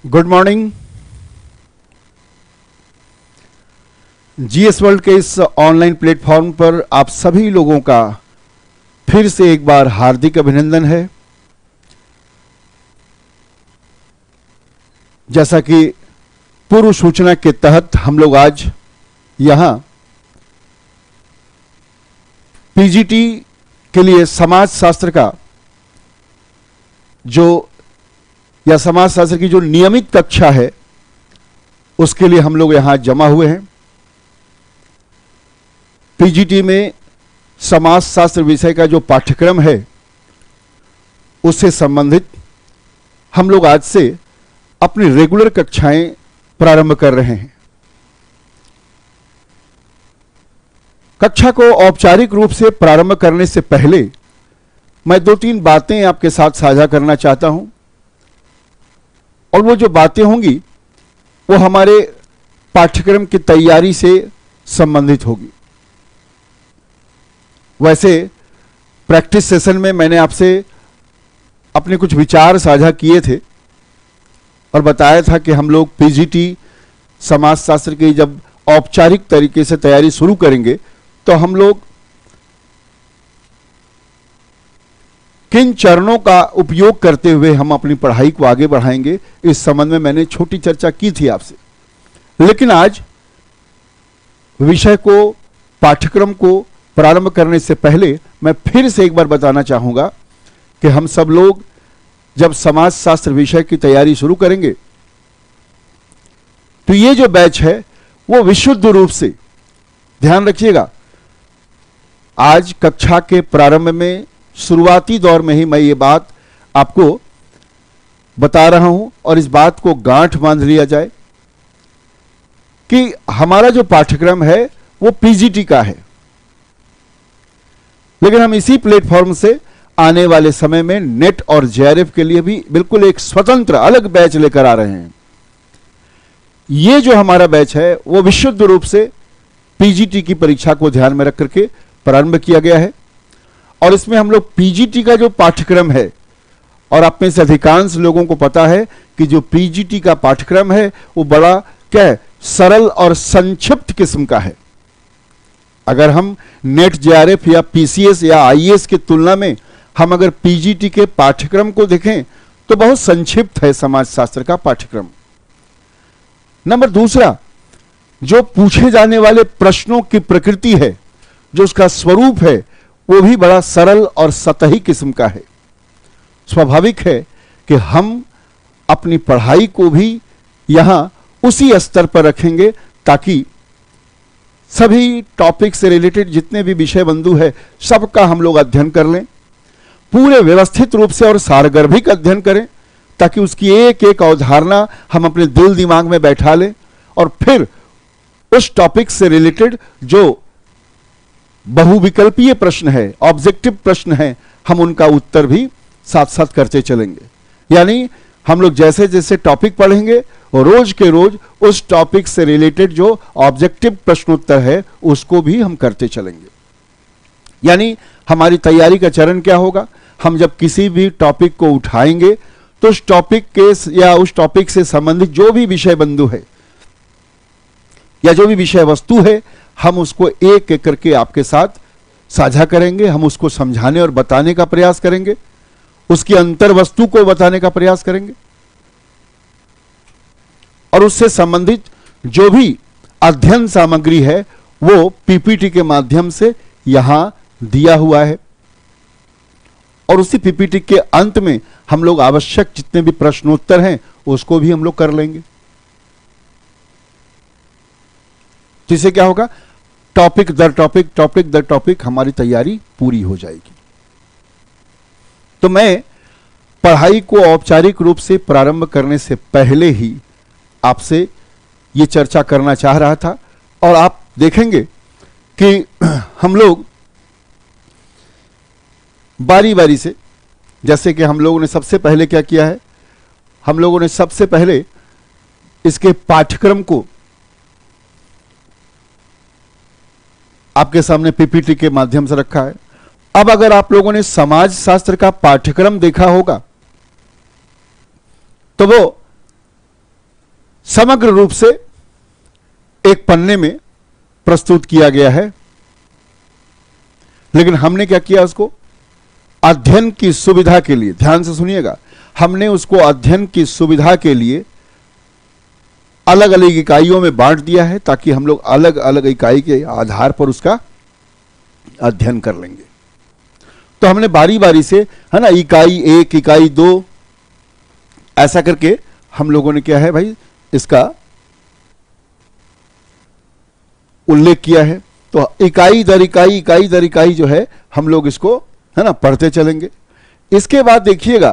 Good morning. GS world के इस online platform पर आप सभी लोगों का फिर से एक बार हार्दिक अभिनंदन है। जैसा कि पूर्व सूचना के तहत हम लोग आज यहां पीजीटी के लिए समाज शास्त्र का या समाज शास्त्र की जो नियमित कक्षा है उसके लिए हम लोग यहां जमा हुए हैं। पीजीटी में समाज शास्त्र विषय का जो पाठ्यक्रम है उससे संबंधित हम लोग आज से अपनी रेगुलर कक्षाएं प्रारंभ कर रहे हैं। कक्षा को औपचारिक रूप से प्रारंभ करने से पहले मैं दो तीन बातें आपके साथ साझा करना चाहता हूं, और वो जो बातें होंगी वो हमारे पाठ्यक्रम की तैयारी से संबंधित होगी। वैसे प्रैक्टिस सेशन में मैंने आपसे अपने कुछ विचार साझा किए थे और बताया था कि हम लोग पीजीटी समाज शास्त्र की जब औपचारिक तरीके से तैयारी शुरू करेंगे तो हम लोग किन चरणों का उपयोग करते हुए हम अपनी पढ़ाई को आगे बढ़ाएंगे, इस संबंध में मैंने छोटी चर्चा की थी आपसे। लेकिन आज विषय को, पाठ्यक्रम को प्रारंभ करने से पहले मैं फिर से एक बार बताना चाहूंगा कि हम सब लोग जब समाज शास्त्र विषय की तैयारी शुरू करेंगे तो ये जो बैच है वो विशुद्ध रूप से, ध्यान रखिएगा, आज कक्षा के प्रारंभ में शुरुआती दौर में ही मैं ये बात आपको बता रहा हूं और इस बात को गांठ बांध लिया जाए कि हमारा जो पाठ्यक्रम है वो पीजीटी का है, लेकिन हम इसी प्लेटफॉर्म से आने वाले समय में नेट और जेआरएफ के लिए भी बिल्कुल एक स्वतंत्र अलग बैच लेकर आ रहे हैं। ये जो हमारा बैच है वो विशुद्ध रूप से पीजीटी की परीक्षा को ध्यान में रख करके प्रारंभ किया गया है, और इसमें हम लोग पीजीटी का जो पाठ्यक्रम है, और आप में से अधिकांश लोगों को पता है कि जो पीजीटी का पाठ्यक्रम है वो बड़ा क्या है, सरल और संक्षिप्त किस्म का है। अगर हम नेट जेआरएफ या पीसीएस या आईएएस की तुलना में हम अगर पीजीटी के पाठ्यक्रम को देखें तो बहुत संक्षिप्त है समाज शास्त्र का पाठ्यक्रम। नंबर दूसरा, जो पूछे जाने वाले प्रश्नों की प्रकृति है, जो उसका स्वरूप है, वो भी बड़ा सरल और सतही किस्म का है। स्वाभाविक है कि हम अपनी पढ़ाई को भी यहां उसी स्तर पर रखेंगे ताकि सभी टॉपिक से रिलेटेड जितने भी विषय बंधु है सबका हम लोग अध्ययन कर लें, पूरे व्यवस्थित रूप से और सारगर्भिक अध्ययन करें, ताकि उसकी एक एक अवधारणा हम अपने दिल दिमाग में बैठा लें, और फिर उस टॉपिक से रिलेटेड जो बहुविकल्पीय प्रश्न है, ऑब्जेक्टिव प्रश्न है, हम उनका उत्तर भी साथ साथ करते चलेंगे। यानी हम लोग जैसे जैसे टॉपिक पढ़ेंगे और रोज के रोज उस टॉपिक से रिलेटेड जो ऑब्जेक्टिव प्रश्नोत्तर है उसको भी हम करते चलेंगे। यानी हमारी तैयारी का चरण क्या होगा, हम जब किसी भी टॉपिक को उठाएंगे तो उस टॉपिक के या उस टॉपिक से संबंधित जो भी विषय बंधु है या जो भी विषय वस्तु है, हम उसको एक एक करके आपके साथ साझा करेंगे, हम उसको समझाने और बताने का प्रयास करेंगे, उसकी अंतर वस्तु को बताने का प्रयास करेंगे, और उससे संबंधित जो भी अध्ययन सामग्री है वो पीपीटी के माध्यम से यहां दिया हुआ है, और उसी पीपीटी के अंत में हम लोग आवश्यक जितने भी प्रश्नोत्तर हैं उसको भी हम लोग कर लेंगे। जिससे क्या होगा, टॉपिक दर टॉपिक हमारी तैयारी पूरी हो जाएगी। तो मैं पढ़ाई को औपचारिक रूप से प्रारंभ करने से पहले ही आपसे ये चर्चा करना चाह रहा था, और आप देखेंगे कि हम लोग बारी बारी से, जैसे कि हम लोगों ने सबसे पहले क्या किया है, हम लोगों ने सबसे पहले इसके पाठ्यक्रम को आपके सामने पीपीटी के माध्यम से रखा है। अब अगर आप लोगों ने समाज शास्त्र का पाठ्यक्रम देखा होगा तो वो समग्र रूप से एक पन्ने में प्रस्तुत किया गया है, लेकिन हमने क्या किया, उसको अध्ययन की सुविधा के लिए, ध्यान से सुनिएगा, हमने उसको अध्ययन की सुविधा के लिए अलग अलग इकाइयों में बांट दिया है, ताकि हम लोग अलग अलग इकाई के आधार पर उसका अध्ययन कर लेंगे। तो हमने बारी बारी से, है ना, इकाई 1, इकाई 2 ऐसा करके हम लोगों ने क्या है भाई, इसका उल्लेख किया है। तो इकाई दर इकाई जो है हम लोग इसको, है ना, पढ़ते चलेंगे। इसके बाद देखिएगा,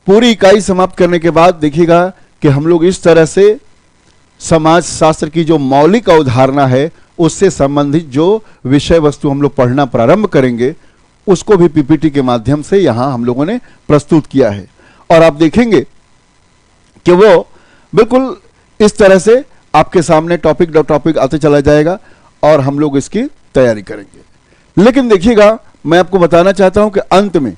पूरी इकाई समाप्त करने के बाद देखिएगा कि हम लोग इस तरह से समाज शास्त्र की जो मौलिक अवधारणा है उससे संबंधित जो विषय वस्तु हम लोग पढ़ना प्रारंभ करेंगे, उसको भी पीपीटी के माध्यम से यहां हम लोगों ने प्रस्तुत किया है। और आप देखेंगे कि वो बिल्कुल इस तरह से आपके सामने टॉपिक दर टॉपिक आते चला जाएगा और हम लोग इसकी तैयारी करेंगे। लेकिन देखिएगा, मैं आपको बताना चाहता हूं कि अंत में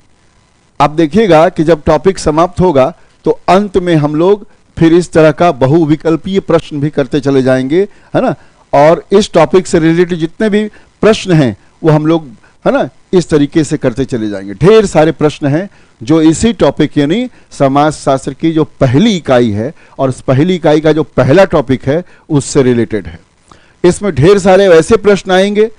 आप देखिएगा कि जब टॉपिक समाप्त होगा तो अंत में हम लोग फिर इस तरह का बहुविकल्पीय प्रश्न भी करते चले जाएंगे, है ना। और इस टॉपिक से रिलेटेड जितने भी प्रश्न हैं वो हम लोग, है ना, इस तरीके से करते चले जाएंगे। ढेर सारे प्रश्न हैं जो इसी टॉपिक यानी समाज शास्त्र की जो पहली इकाई है और उस पहली इकाई का जो पहला टॉपिक है उससे रिलेटेड है। इसमें ढेर सारे वैसे प्रश्न आएंगे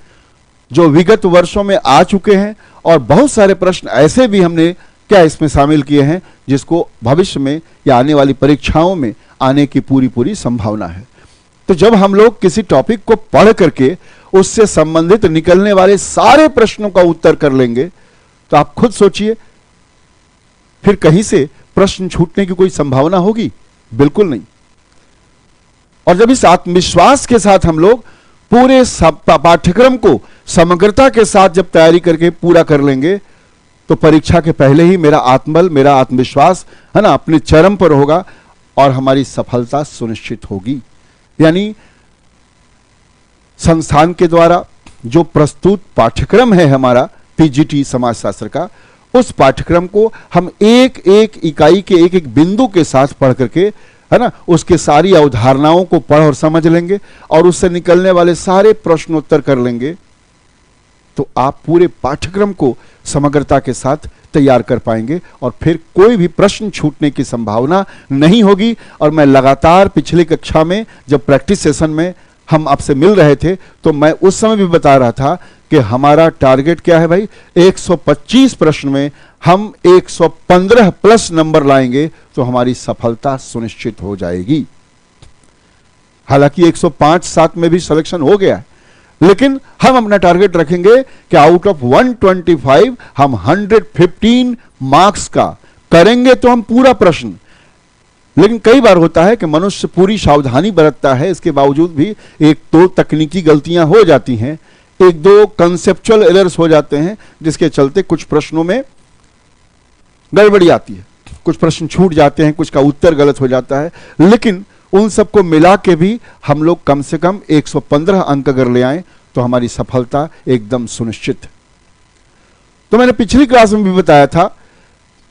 जो विगत वर्षों में आ चुके हैं, और बहुत सारे प्रश्न ऐसे भी हमने क्या इसमें शामिल किए हैं जिसको भविष्य में या आने वाली परीक्षाओं में आने की पूरी संभावना है। तो जब हम लोग किसी टॉपिक को पढ़ करके उससे संबंधित निकलने वाले सारे प्रश्नों का उत्तर कर लेंगे, तो आप खुद सोचिए, फिर कहीं से प्रश्न छूटने की कोई संभावना होगी? बिल्कुल नहीं। और जब इस आत्मविश्वास के साथ हम लोग पूरे पाठ्यक्रम को समग्रता के साथ जब तैयारी करके पूरा कर लेंगे, तो परीक्षा के पहले ही मेरा आत्मबल, मेरा आत्मविश्वास, है ना, अपने चरम पर होगा और हमारी सफलता सुनिश्चित होगी। यानी संस्थान के द्वारा जो प्रस्तुत पाठ्यक्रम है हमारा पीजीटी समाजशास्त्र का, उस पाठ्यक्रम को हम एक एक इकाई के एक एक बिंदु के साथ पढ़ करके, है ना, उसके सारी अवधारणाओं को पढ़ और समझ लेंगे और उससे निकलने वाले सारे प्रश्नोत्तर कर लेंगे, तो आप पूरे पाठ्यक्रम को समग्रता के साथ तैयार कर पाएंगे और फिर कोई भी प्रश्न छूटने की संभावना नहीं होगी। और मैं लगातार पिछली कक्षा में जब प्रैक्टिस सेशन में हम आपसे मिल रहे थे तो मैं उस समय भी बता रहा था कि हमारा टारगेट क्या है भाई, 125 प्रश्न में हम 115 प्लस नंबर लाएंगे तो हमारी सफलता सुनिश्चित हो जाएगी। हालांकि 105-7 में भी सिलेक्शन हो गया है, लेकिन हम अपना टारगेट रखेंगे कि आउट ऑफ 125 हम 115 मार्क्स का करेंगे तो हम पूरा प्रश्न। लेकिन कई बार होता है कि मनुष्य पूरी सावधानी बरतता है, इसके बावजूद भी एक दो तकनीकी गलतियां हो जाती हैं, एक दो कंसेप्चुअल एरर्स हो जाते हैं, जिसके चलते कुछ प्रश्नों में गड़बड़ी आती है, कुछ प्रश्न छूट जाते हैं, कुछ का उत्तर गलत हो जाता है। लेकिन उन सबको मिला के भी हम लोग कम से कम 115 अंक अगर ले आए तो हमारी सफलता एकदम सुनिश्चित है। तो मैंने पिछली क्लास में भी बताया था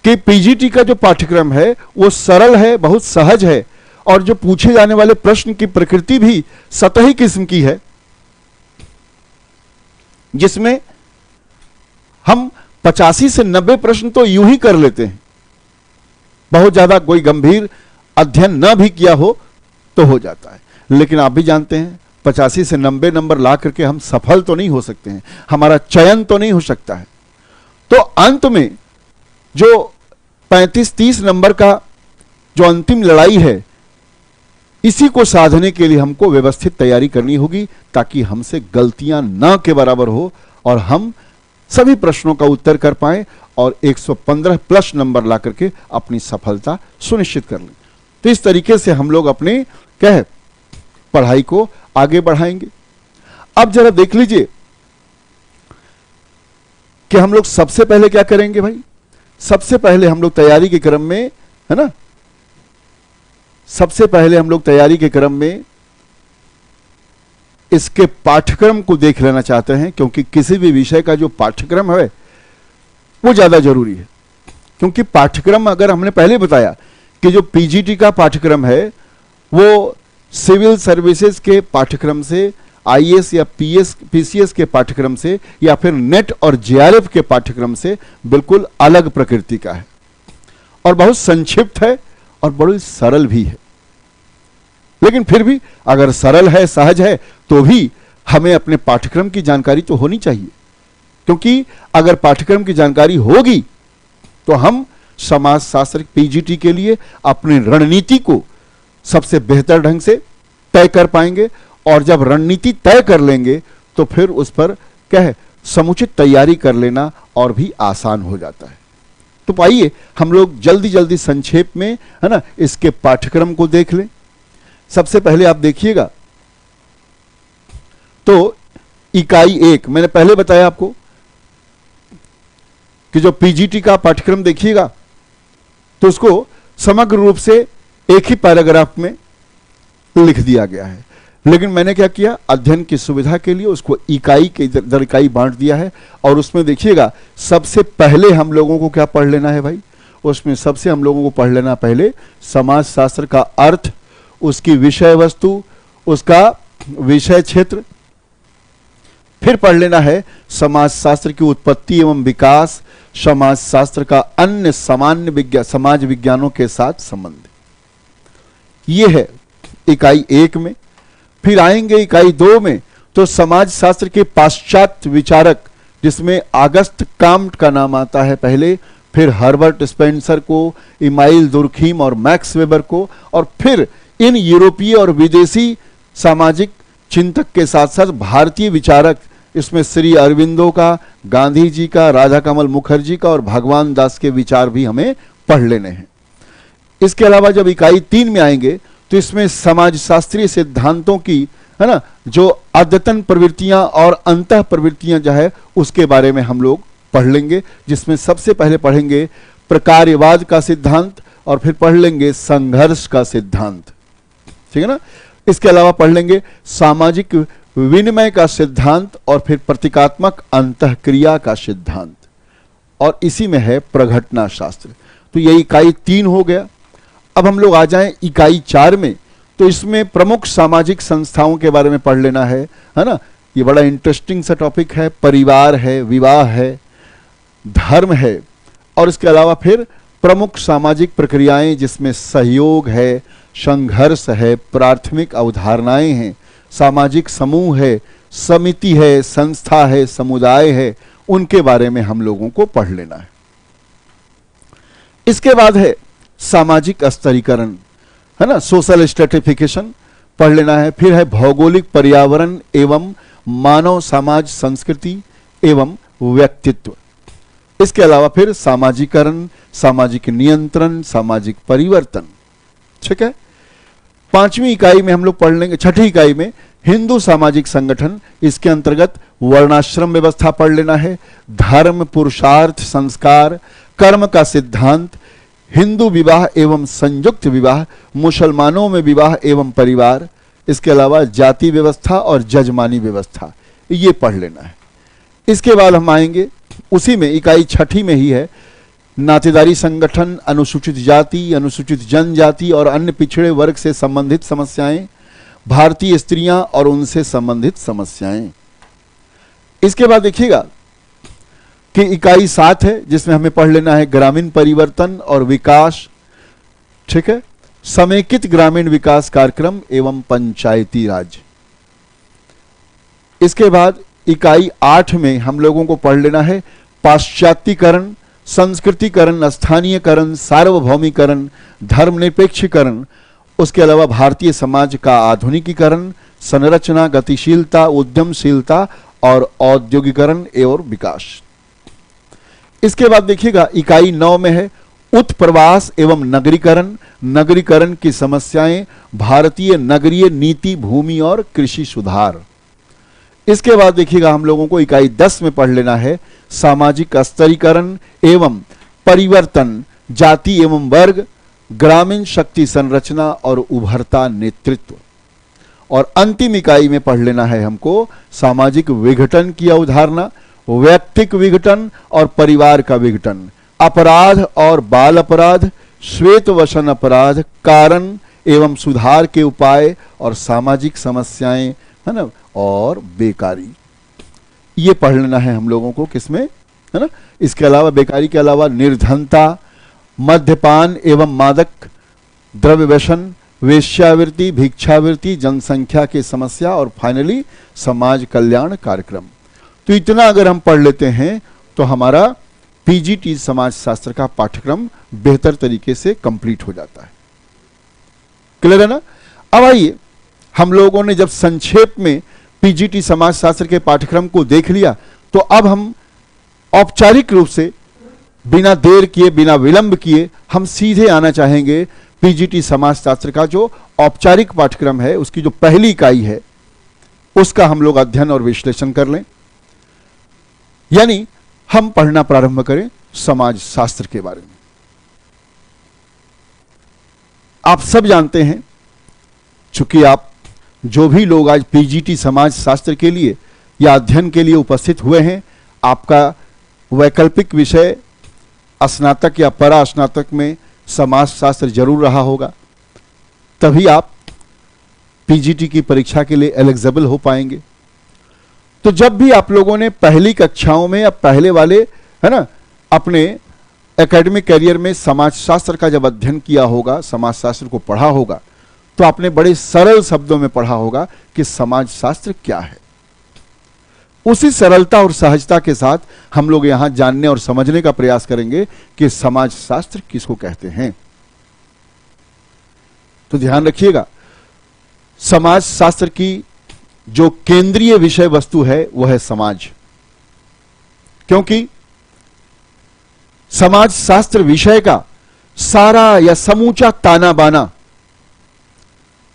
कि पीजीटी का जो पाठ्यक्रम है वो सरल है, बहुत सहज है, और जो पूछे जाने वाले प्रश्न की प्रकृति भी सतही किस्म की है, जिसमें हम 85 से 90 प्रश्न तो यूं ही कर लेते हैं, बहुत ज्यादा कोई गंभीर अध्ययन न भी किया हो तो हो जाता है। लेकिन आप भी जानते हैं 85 से 90 नंबर ला करके हम सफल तो नहीं हो सकते हैं, हमारा चयन तो नहीं हो सकता है। तो अंत में जो 35-30 नंबर का जो अंतिम लड़ाई है, इसी को साधने के लिए हमको व्यवस्थित तैयारी करनी होगी, ताकि हमसे गलतियां न के बराबर हो और हम सभी प्रश्नों का उत्तर कर पाएं और 115 प्लस नंबर ला करके अपनी सफलता सुनिश्चित कर लें। तो इस तरीके से हम लोग अपने क्या है पढ़ाई को आगे बढ़ाएंगे। अब जरा देख लीजिए कि हम लोग सबसे पहले क्या करेंगे भाई। सबसे पहले हम लोग तैयारी के क्रम में, है ना, सबसे पहले हम लोग तैयारी के क्रम में इसके पाठ्यक्रम को देख लेना चाहते हैं, क्योंकि किसी भी विषय का जो पाठ्यक्रम है वो ज्यादा जरूरी है। क्योंकि पाठ्यक्रम अगर हमने पहले बताया कि जो पीजीटी का पाठ्यक्रम है वो सिविल सर्विसेज के पाठ्यक्रम से, आईएएस या पीसीएस के पाठ्यक्रम से, या फिर नेट और जेआरएफ के पाठ्यक्रम से बिल्कुल अलग प्रकृति का है और बहुत संक्षिप्त है और बड़ी सरल भी है। लेकिन फिर भी अगर सरल है, सहज है, तो भी हमें अपने पाठ्यक्रम की जानकारी तो होनी चाहिए, क्योंकि अगर पाठ्यक्रम की जानकारी होगी तो हम समाजशास्त्र पीजीटी के लिए अपनी रणनीति को सबसे बेहतर ढंग से तय कर पाएंगे, और जब रणनीति तय कर लेंगे तो फिर उस पर क्या है, समुचित तैयारी कर लेना और भी आसान हो जाता है। तो आइए हम लोग जल्दी जल्दी संक्षेप में, है ना, इसके पाठ्यक्रम को देख लें। सबसे पहले आप देखिएगा तो इकाई 1, मैंने पहले बताया आपको कि जो पीजीटी का पाठ्यक्रम देखिएगा तो उसको समग्र रूप से एक ही पैराग्राफ में लिख दिया गया है, लेकिन मैंने क्या किया, अध्ययन की सुविधा के लिए उसको इकाई के दर इकाई बांट दिया है। और उसमें देखिएगा सबसे पहले हम लोगों को क्या पढ़ लेना है भाई, उसमें सबसे हम लोगों को पढ़ लेना पहले समाजशास्त्र का अर्थ, उसकी विषय वस्तु, उसका विषय क्षेत्र। फिर पढ़ लेना है समाजशास्त्र की उत्पत्ति एवं विकास, समाजशास्त्र का अन्य सामान्य समाज विज्ञानों के साथ संबंध। ये है इकाई 1 में। फिर आएंगे इकाई 2 में तो समाजशास्त्र के पाश्चात्य विचारक, जिसमें आगस्त काम्ट का नाम आता है पहले, फिर हर्बर्ट स्पेंसर को, इमाइल दुर्खीम और मैक्स वेबर को, और फिर इन यूरोपीय और विदेशी सामाजिक चिंतक के साथ साथ भारतीय विचारक, इसमें श्री अरविंदो का, गांधी जी का, राधा कमल मुखर्जी का और भगवान दास के विचार भी हमें पढ़ लेने हैं। इसके अलावा जब इकाई 3 में आएंगे तो इसमें समाजशास्त्रीय सिद्धांतों की, है ना, जो अद्यतन प्रवृत्तियां और अंतः प्रवृत्तियां जो है उसके बारे में हम लोग पढ़ लेंगे, जिसमें सबसे पहले पढ़ेंगे प्रकार्यवाद का सिद्धांत और फिर पढ़ लेंगे संघर्ष का सिद्धांत, ठीक है ना। इसके अलावा पढ़ लेंगे सामाजिक विनिमय का सिद्धांत और फिर प्रतीकात्मक अंतःक्रिया का सिद्धांत, और इसी में है प्रघटना शास्त्र। तो ये इकाई 3 हो गया। अब हम लोग आ जाएं इकाई 4 में, तो इसमें प्रमुख सामाजिक संस्थाओं के बारे में पढ़ लेना है ना। ये बड़ा इंटरेस्टिंग सा टॉपिक है। परिवार है, विवाह है, धर्म है, और इसके अलावा फिर प्रमुख सामाजिक प्रक्रियाएं जिसमें सहयोग है, संघर्ष है, प्राथमिक अवधारणाएं हैं, सामाजिक समूह है, समिति है, संस्था है, समुदाय है, उनके बारे में हम लोगों को पढ़ लेना है। इसके बाद है सामाजिक स्तरीकरण, है ना, सोशल स्ट्रेटिफिकेशन पढ़ लेना है। फिर है भौगोलिक पर्यावरण एवं मानव समाज संस्कृति एवं व्यक्तित्व। इसके अलावा फिर सामाजिकरण, सामाजिक नियंत्रण, सामाजिक परिवर्तन, ठीक है। 5वीं इकाई में हम लोग पढ़ लेंगे, 6ठी इकाई में हिंदू सामाजिक संगठन, इसके अंतर्गत वर्णाश्रम व्यवस्था पढ़ लेना है, धर्म, पुरुषार्थ, संस्कार, कर्म का सिद्धांत, हिंदू विवाह एवं संयुक्त विवाह, मुसलमानों में विवाह एवं परिवार, इसके अलावा जाति व्यवस्था और जजमानी व्यवस्था, ये पढ़ लेना है। इसके बाद हम आएंगे उसी में इकाई 6ठी में ही है नातेदारी संगठन, अनुसूचित जाति, अनुसूचित जनजाति और अन्य पिछड़े वर्ग से संबंधित समस्याएं, भारतीय स्त्रियां और उनसे संबंधित समस्याएं। इसके बाद देखिएगा कि इकाई 7 है जिसमें हमें पढ़ लेना है ग्रामीण परिवर्तन और विकास, ठीक है, समेकित ग्रामीण विकास कार्यक्रम एवं पंचायती राज। इसके बाद इकाई 8 में हम लोगों को पढ़ लेना है पाश्चात्यकरण, संस्कृतिकरण, स्थानीयकरण, सार्वभौमिकरण, धर्मनिरपेक्षीकरण, उसके अलावा भारतीय समाज का आधुनिकीकरण, संरचना, गतिशीलता, उद्यमशीलता और औद्योगिकरण एवं विकास। इसके बाद देखिएगा इकाई 9 में है उत्प्रवास एवं नगरीकरण, नगरीकरण की समस्याएं, भारतीय नगरीय नीति, भूमि और कृषि सुधार। इसके बाद देखिएगा हम लोगों को इकाई 10 में पढ़ लेना है सामाजिक स्तरीकरण एवं परिवर्तन, जाति एवं वर्ग, ग्रामीण शक्ति संरचना और उभरता नेतृत्व। और अंतिम इकाई में पढ़ लेना है हमको सामाजिक विघटन की अवधारणा, व्यक्तिक विघटन और परिवार का विघटन, अपराध और बाल अपराध, श्वेत वसन अपराध, कारण एवं सुधार के उपाय और सामाजिक समस्याएं, है ना, और बेकारी, ये पढ़ लेना है हम लोगों को किसमें, है ना। इसके अलावा बेकारी के अलावा निर्धनता, मद्यपान एवं मादक द्रव्य व्यसन, वेश्यावृत्ति, भिक्षावृत्ति, जनसंख्या की समस्या और फाइनली समाज कल्याण कार्यक्रम। तो इतना अगर हम पढ़ लेते हैं तो हमारा पीजीटी समाज शास्त्र का पाठ्यक्रम बेहतर तरीके से कंप्लीट हो जाता है। क्लियर है ना। अब आइए, हम लोगों ने जब संक्षेप में पीजीटी समाज शास्त्र के पाठ्यक्रम को देख लिया, तो अब हम औपचारिक रूप से बिना देर किए, बिना विलंब किए, हम सीधे आना चाहेंगे पीजीटी समाज शास्त्र का जो औपचारिक पाठ्यक्रम है, उसकी जो पहली इकाई है, उसका हम लोग अध्ययन और विश्लेषण कर लें। यानी हम पढ़ना प्रारंभ करें समाज शास्त्र के बारे में। आप सब जानते हैं, चूंकि आप जो भी लोग आज पीजीटी समाज शास्त्र के लिए या अध्ययन के लिए उपस्थित हुए हैं, आपका वैकल्पिक विषय स्नातक या परा स्नातक में समाज शास्त्र जरूर रहा होगा, तभी आप पीजीटी की परीक्षा के लिए एलिजिबल हो पाएंगे। तो जब भी आप लोगों ने पहली कक्षाओं में या पहले वाले, है ना, अपने एकेडमिक करियर में समाज शास्त्र का जब अध्ययन किया होगा, समाज शास्त्र को पढ़ा होगा, तो आपने बड़े सरल शब्दों में पढ़ा होगा कि समाज शास्त्र क्या है। उसी सरलता और सहजता के साथ हम लोग यहां जानने और समझने का प्रयास करेंगे कि समाज शास्त्र किसको कहते हैं। तो ध्यान रखिएगा, समाज शास्त्र की जो केंद्रीय विषय वस्तु है वह है समाज, क्योंकि समाज शास्त्र विषय का सारा या समूचा ताना बाना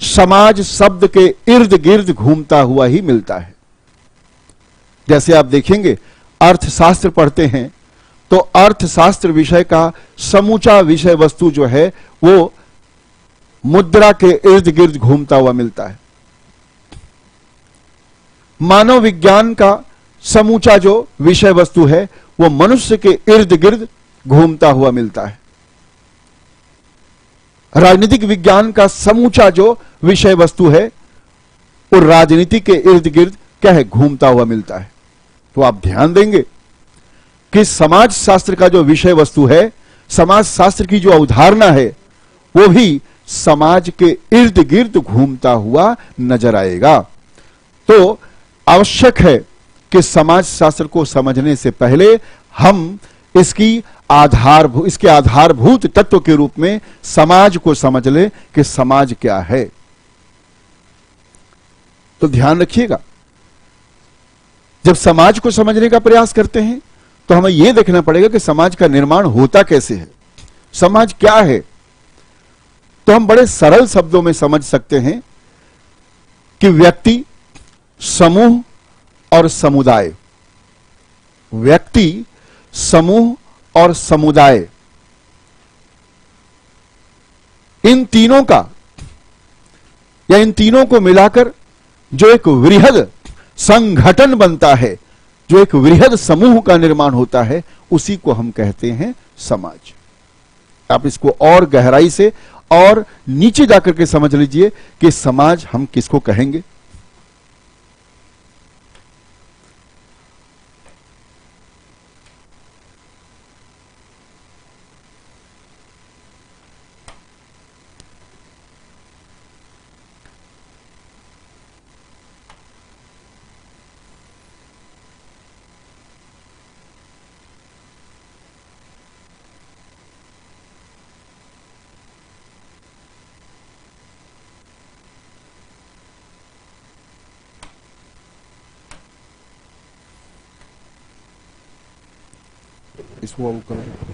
समाज शब्द के इर्द गिर्द घूमता हुआ ही मिलता है। जैसे आप देखेंगे, अर्थशास्त्र पढ़ते हैं तो अर्थशास्त्र विषय का समूचा विषय वस्तु जो है वो मुद्रा के इर्द गिर्द घूमता हुआ मिलता है। मानव विज्ञान का समूचा जो विषय वस्तु है वो मनुष्य के इर्द गिर्द घूमता हुआ मिलता है। राजनीतिक विज्ञान का समूचा जो विषय वस्तु है वो राजनीति के इर्द गिर्द क्या है, घूमता हुआ मिलता है। तो आप ध्यान देंगे कि समाज शास्त्र का जो विषय वस्तु है, समाज शास्त्र की जो अवधारणा है, वो भी समाज के इर्द गिर्द घूमता हुआ नजर आएगा। तो आवश्यक है कि समाज शास्त्र को समझने से पहले हम इसके आधारभूत तत्व के रूप में समाज को समझ लें कि समाज क्या है। तो ध्यान रखिएगा, जब समाज को समझने का प्रयास करते हैं तो हमें यह देखना पड़ेगा कि समाज का निर्माण होता कैसे है, समाज क्या है। तो हम बड़े सरल शब्दों में समझ सकते हैं कि व्यक्ति, समूह और समुदाय, व्यक्ति, समूह और समुदाय, इन तीनों का या इन तीनों को मिलाकर जो एक वृहद संगठन बनता है, जो एक वृहद समूह का निर्माण होता है, उसी को हम कहते हैं समाज। आप इसको और गहराई से और नीचे जाकर के समझ लीजिए कि समाज हम किसको कहेंगे। इसको अब करो।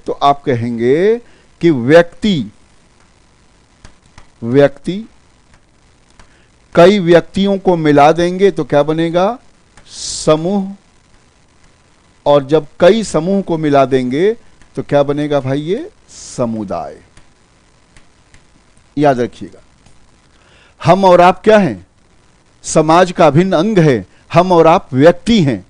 तो आप कहेंगे कि व्यक्ति कई व्यक्तियों को मिला देंगे तो क्या बनेगा? समूह। और जब कई समूह को मिला देंगे तो क्या बनेगा भाई? ये समुदाय। याद रखिएगा, हम और आप क्या हैं? समाज का अभिन्न अंग है। हम और आप व्यक्ति हैं।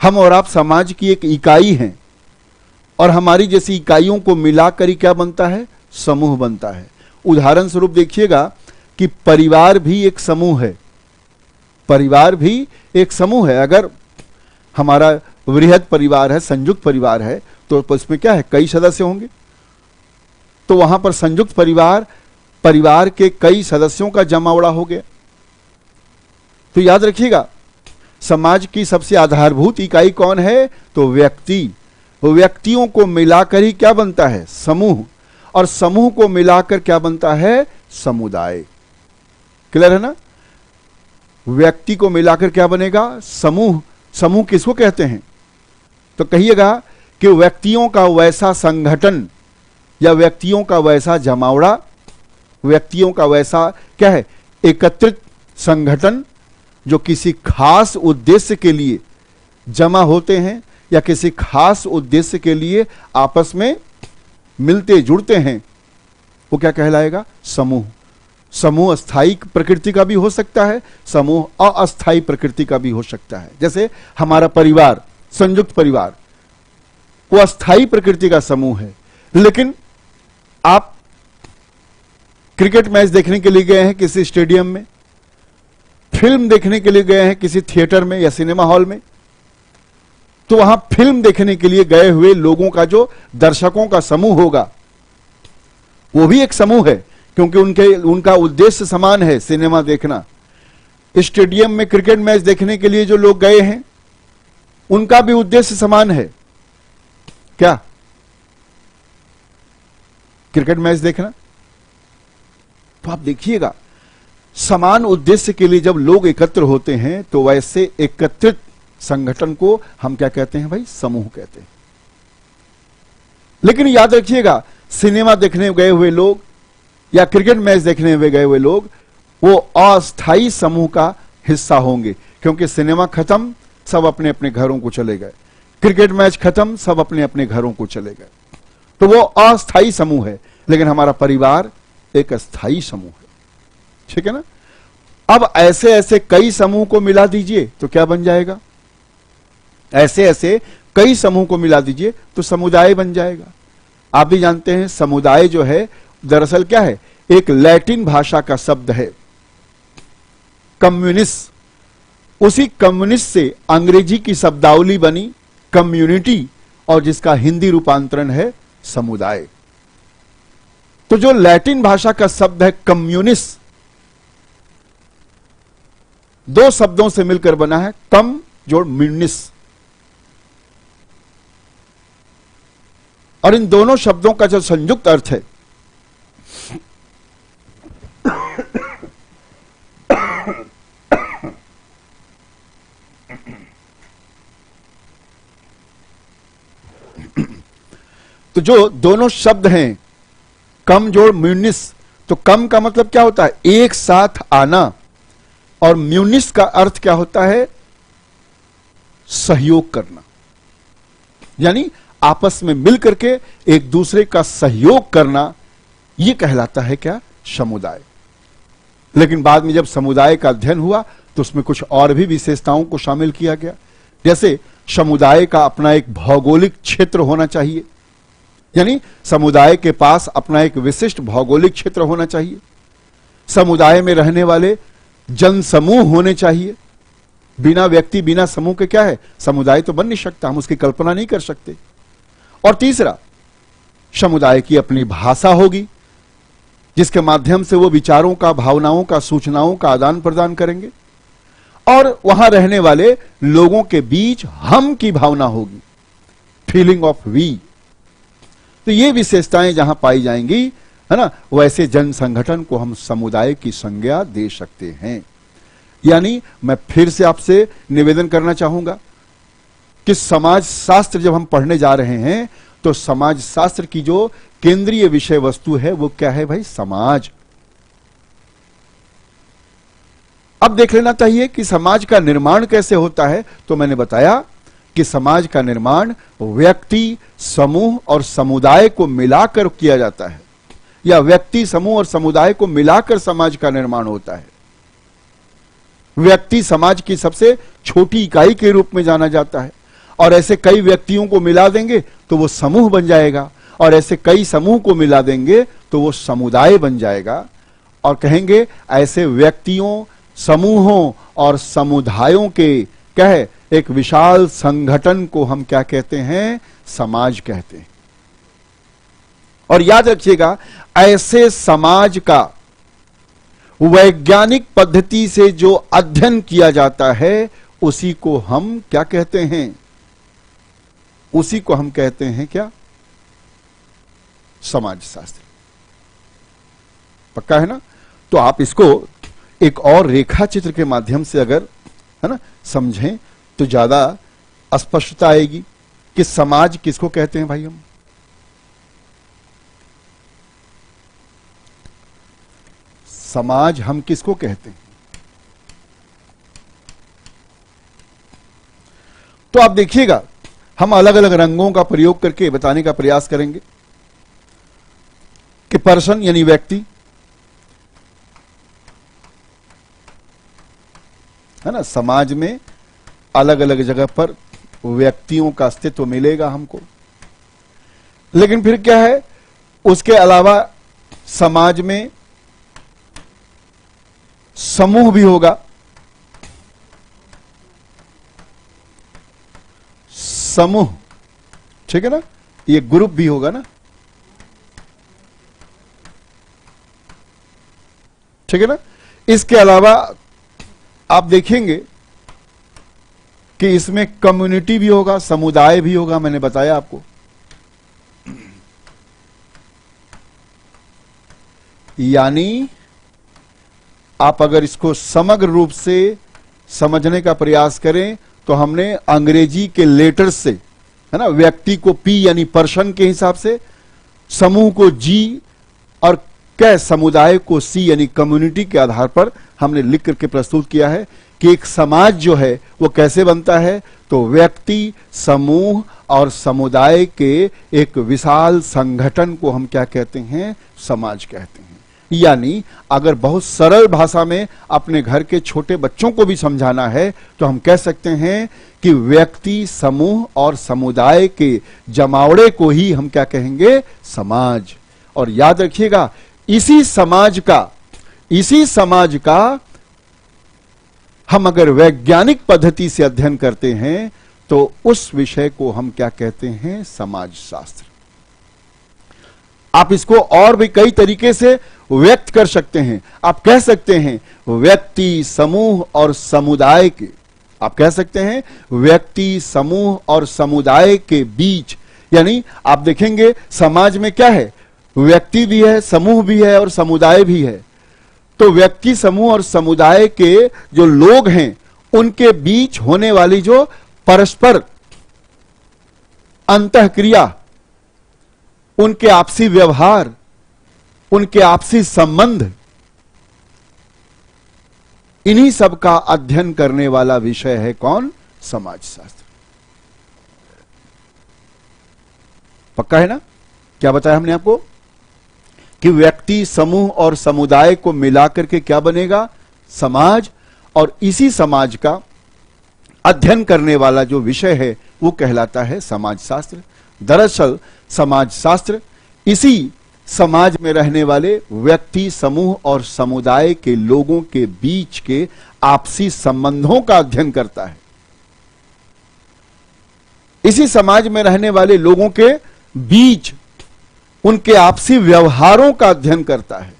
हम और आप समाज की एक इकाई हैं, और हमारी जैसी इकाइयों को मिलाकर ही क्या बनता है? समूह बनता है। उदाहरण स्वरूप देखिएगा कि परिवार भी एक समूह है। परिवार भी एक समूह है। अगर हमारा वृहद परिवार है, संयुक्त परिवार है, तो इसमें क्या है? कई सदस्य होंगे। तो वहां पर संयुक्त परिवार के कई सदस्यों का जमावड़ा हो गया। तो याद रखिएगा, समाज की सबसे आधारभूत इकाई कौन है? तो व्यक्ति। व्यक्तियों को मिलाकर ही क्या बनता है? समूह। और समूह को मिलाकर क्या बनता है? समुदाय। क्लियर है ना? व्यक्ति को मिलाकर क्या बनेगा? समूह। समूह किसको कहते हैं? तो कहिएगा कि व्यक्तियों का वैसा संगठन या व्यक्तियों का वैसा जमावड़ा, व्यक्तियों का वैसा क्या है? एकत्रित संगठन जो किसी खास उद्देश्य के लिए जमा होते हैं या किसी खास उद्देश्य के लिए आपस में मिलते जुड़ते हैं, वो क्या कहलाएगा? समूह। समूह स्थायी प्रकृति का भी हो सकता है, समूह अस्थायी प्रकृति का भी हो सकता है। जैसे हमारा परिवार, संयुक्त परिवार, वो अस्थायी प्रकृति का समूह है। लेकिन आप क्रिकेट मैच देखने के लिए गए हैं किसी स्टेडियम में, फिल्म देखने के लिए गए हैं किसी थिएटर में या सिनेमा हॉल में, तो वहां फिल्म देखने के लिए गए हुए लोगों का जो दर्शकों का समूह होगा, वो भी एक समूह है, क्योंकि उनका उद्देश्य समान है, सिनेमा देखना। स्टेडियम में क्रिकेट मैच देखने के लिए जो लोग गए हैं, उनका भी उद्देश्य समान है। क्या? क्रिकेट मैच देखना। तो आप देखिएगा, समान उद्देश्य के लिए जब लोग एकत्र होते हैं तो वैसे एकत्रित संगठन को हम क्या कहते हैं भाई? समूह कहते हैं। लेकिन याद रखिएगा, सिनेमा देखने गए हुए लोग या क्रिकेट मैच देखने हुए गए हुए लोग वो अस्थायी समूह का हिस्सा होंगे, क्योंकि सिनेमा खत्म, सब अपने अपने घरों को चले गए, क्रिकेट मैच खत्म, सब अपने अपने घरों को चले गए। तो वो अस्थायी समूह है। लेकिन हमारा परिवार एक अस्थायी समूह है। ठीक है ना? अब ऐसे ऐसे कई समूह को मिला दीजिए तो क्या बन जाएगा? ऐसे ऐसे कई समूह को मिला दीजिए तो समुदाय बन जाएगा। आप भी जानते हैं, समुदाय जो है दरअसल क्या है? एक लैटिन भाषा का शब्द है, कम्युनिस्ट। उसी कम्युनिस्ट से अंग्रेजी की शब्दावली बनी कम्युनिटी, और जिसका हिंदी रूपांतरण है समुदाय। तो जो लैटिन भाषा का शब्द है कम्युनिस्ट, दो शब्दों से मिलकर बना है, कम जोड़ म्यूनिस। और इन दोनों शब्दों का जो संयुक्त अर्थ है तो जो दोनों शब्द हैं कम जोड़ म्यूनिस, तो कम का मतलब क्या होता है? एक साथ आना। और म्यूनिस का अर्थ क्या होता है? सहयोग करना, यानी आपस में मिलकर के एक दूसरे का सहयोग करना, यह कहलाता है क्या? समुदाय। लेकिन बाद में जब समुदाय का अध्ययन हुआ तो उसमें कुछ और भी विशेषताओं को शामिल किया गया। जैसे समुदाय का अपना एक भौगोलिक क्षेत्र होना चाहिए, यानी समुदाय के पास अपना एक विशिष्ट भौगोलिक क्षेत्र होना चाहिए। समुदाय में रहने वाले जन समूह होने चाहिए। बिना व्यक्ति, बिना समूह के क्या है? समुदाय तो बन नहीं सकता, हम उसकी कल्पना नहीं कर सकते। और तीसरा, समुदाय की अपनी भाषा होगी, जिसके माध्यम से वो विचारों का, भावनाओं का, सूचनाओं का आदान प्रदान करेंगे। और वहां रहने वाले लोगों के बीच हम की भावना होगी, फीलिंग ऑफ वी। तो ये विशेषताएं जहां पाई जाएंगी, है ना, वैसे जन संगठन को हम समुदाय की संज्ञा दे सकते हैं। यानी मैं फिर से आपसे निवेदन करना चाहूंगा कि समाज शास्त्र जब हम पढ़ने जा रहे हैं तो समाज शास्त्र की जो केंद्रीय विषय वस्तु है वो क्या है भाई? समाज। अब देख लेना चाहिए कि समाज का निर्माण कैसे होता है। तो मैंने बताया कि समाज का निर्माण व्यक्ति, समूह और समुदाय को मिलाकर किया जाता है, या व्यक्ति, समूह और समुदाय को मिलाकर समाज का निर्माण होता है। व्यक्ति समाज की सबसे छोटी इकाई के रूप में जाना जाता है, और ऐसे कई व्यक्तियों को मिला देंगे तो वो समूह बन जाएगा, और ऐसे कई समूह को मिला देंगे तो वो समुदाय बन जाएगा। और कहेंगे ऐसे व्यक्तियों, समूहों और समुदायों के क्या है, एक विशाल संगठन को हम क्या कहते हैं? समाज कहते हैं। और याद रखिएगा, ऐसे समाज का वैज्ञानिक पद्धति से जो अध्ययन किया जाता है उसी को हम क्या कहते हैं? उसी को हम कहते हैं क्या? समाज शास्त्र। पक्का है ना? तो आप इसको एक और रेखा चित्र के माध्यम से अगर है ना समझें तो ज्यादा स्पष्टता आएगी कि समाज किसको कहते हैं भाई हम। समाज हम किसको कहते हैं? तो आप देखिएगा, हम अलग अलग रंगों का प्रयोग करके बताने का प्रयास करेंगे कि पर्सन यानी व्यक्ति है ना, समाज में अलग अलग जगह पर व्यक्तियों का अस्तित्व मिलेगा हमको। लेकिन फिर क्या है, उसके अलावा समाज में समूह भी होगा, समूह, ठीक है ना, ये ग्रुप भी होगा ना, ठीक है ना। इसके अलावा आप देखेंगे कि इसमें कम्युनिटी भी होगा, समुदाय भी होगा, मैंने बताया आपको। यानी आप अगर इसको समग्र रूप से समझने का प्रयास करें तो हमने अंग्रेजी के लेटर से है ना, व्यक्ति को पी यानी पर्सन के हिसाब से, समूह को जी और क्या समुदाय को सी यानी कम्युनिटी के आधार पर हमने लिख करके प्रस्तुत किया है कि एक समाज जो है वो कैसे बनता है। तो व्यक्ति, समूह और समुदाय के एक विशाल संगठन को हम क्या कहते हैं? समाज कहते हैं। यानी अगर बहुत सरल भाषा में अपने घर के छोटे बच्चों को भी समझाना है तो हम कह सकते हैं कि व्यक्ति, समूह और समुदाय के जमावड़े को ही हम क्या कहेंगे? समाज। और याद रखिएगा, इसी समाज का हम अगर वैज्ञानिक पद्धति से अध्ययन करते हैं तो उस विषय को हम क्या कहते हैं? समाज शास्त्र। आप इसको और भी कई तरीके से व्यक्त कर सकते हैं। आप कह सकते हैं व्यक्ति, समूह और समुदाय के, आप कह सकते हैं व्यक्ति, समूह और समुदाय के बीच। यानी आप देखेंगे समाज में क्या है? व्यक्ति भी है, समूह भी है और समुदाय भी है। तो व्यक्ति, समूह और समुदाय के जो लोग हैं उनके बीच होने वाली जो परस्पर अंतःक्रिया, उनके आपसी व्यवहार, उनके आपसी संबंध, इन्हीं सब का अध्ययन करने वाला विषय है कौन? समाज शास्त्र। पक्का है ना? क्या बताया हमने आपको कि व्यक्ति, समूह और समुदाय को मिलाकर के क्या बनेगा? समाज। और इसी समाज का अध्ययन करने वाला जो विषय है वो कहलाता है समाज शास्त्र। दरअसल समाज शास्त्र इसी समाज में रहने वाले व्यक्ति, समूह और समुदाय के लोगों के बीच के आपसी संबंधों का अध्ययन करता है। इसी समाज में रहने वाले लोगों के बीच उनके आपसी व्यवहारों का अध्ययन करता है।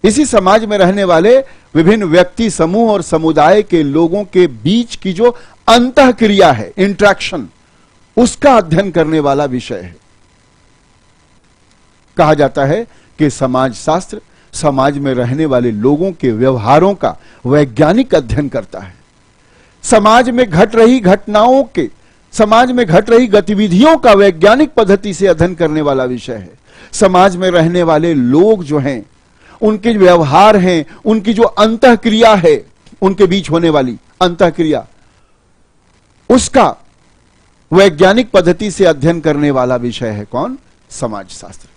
इसी समाज में रहने वाले विभिन्न व्यक्ति, समूह और समुदाय के लोगों के बीच की जो अंतःक्रिया है, इंटरेक्शन, उसका अध्ययन करने वाला विषय है। कहा जाता है कि समाज शास्त्र समाज में रहने वाले लोगों के व्यवहारों का वैज्ञानिक अध्ययन करता है। समाज में घट रही घटनाओं के, समाज में घट रही गतिविधियों का वैज्ञानिक पद्धति से अध्ययन करने वाला विषय है। समाज में रहने वाले लोग जो हैं, उनके व्यवहार हैं, उनकी जो अंतःक्रिया है, उनके बीच होने वाली अंतःक्रिया, उसका वैज्ञानिक पद्धति से अध्ययन करने वाला विषय है कौन? समाजशास्त्र।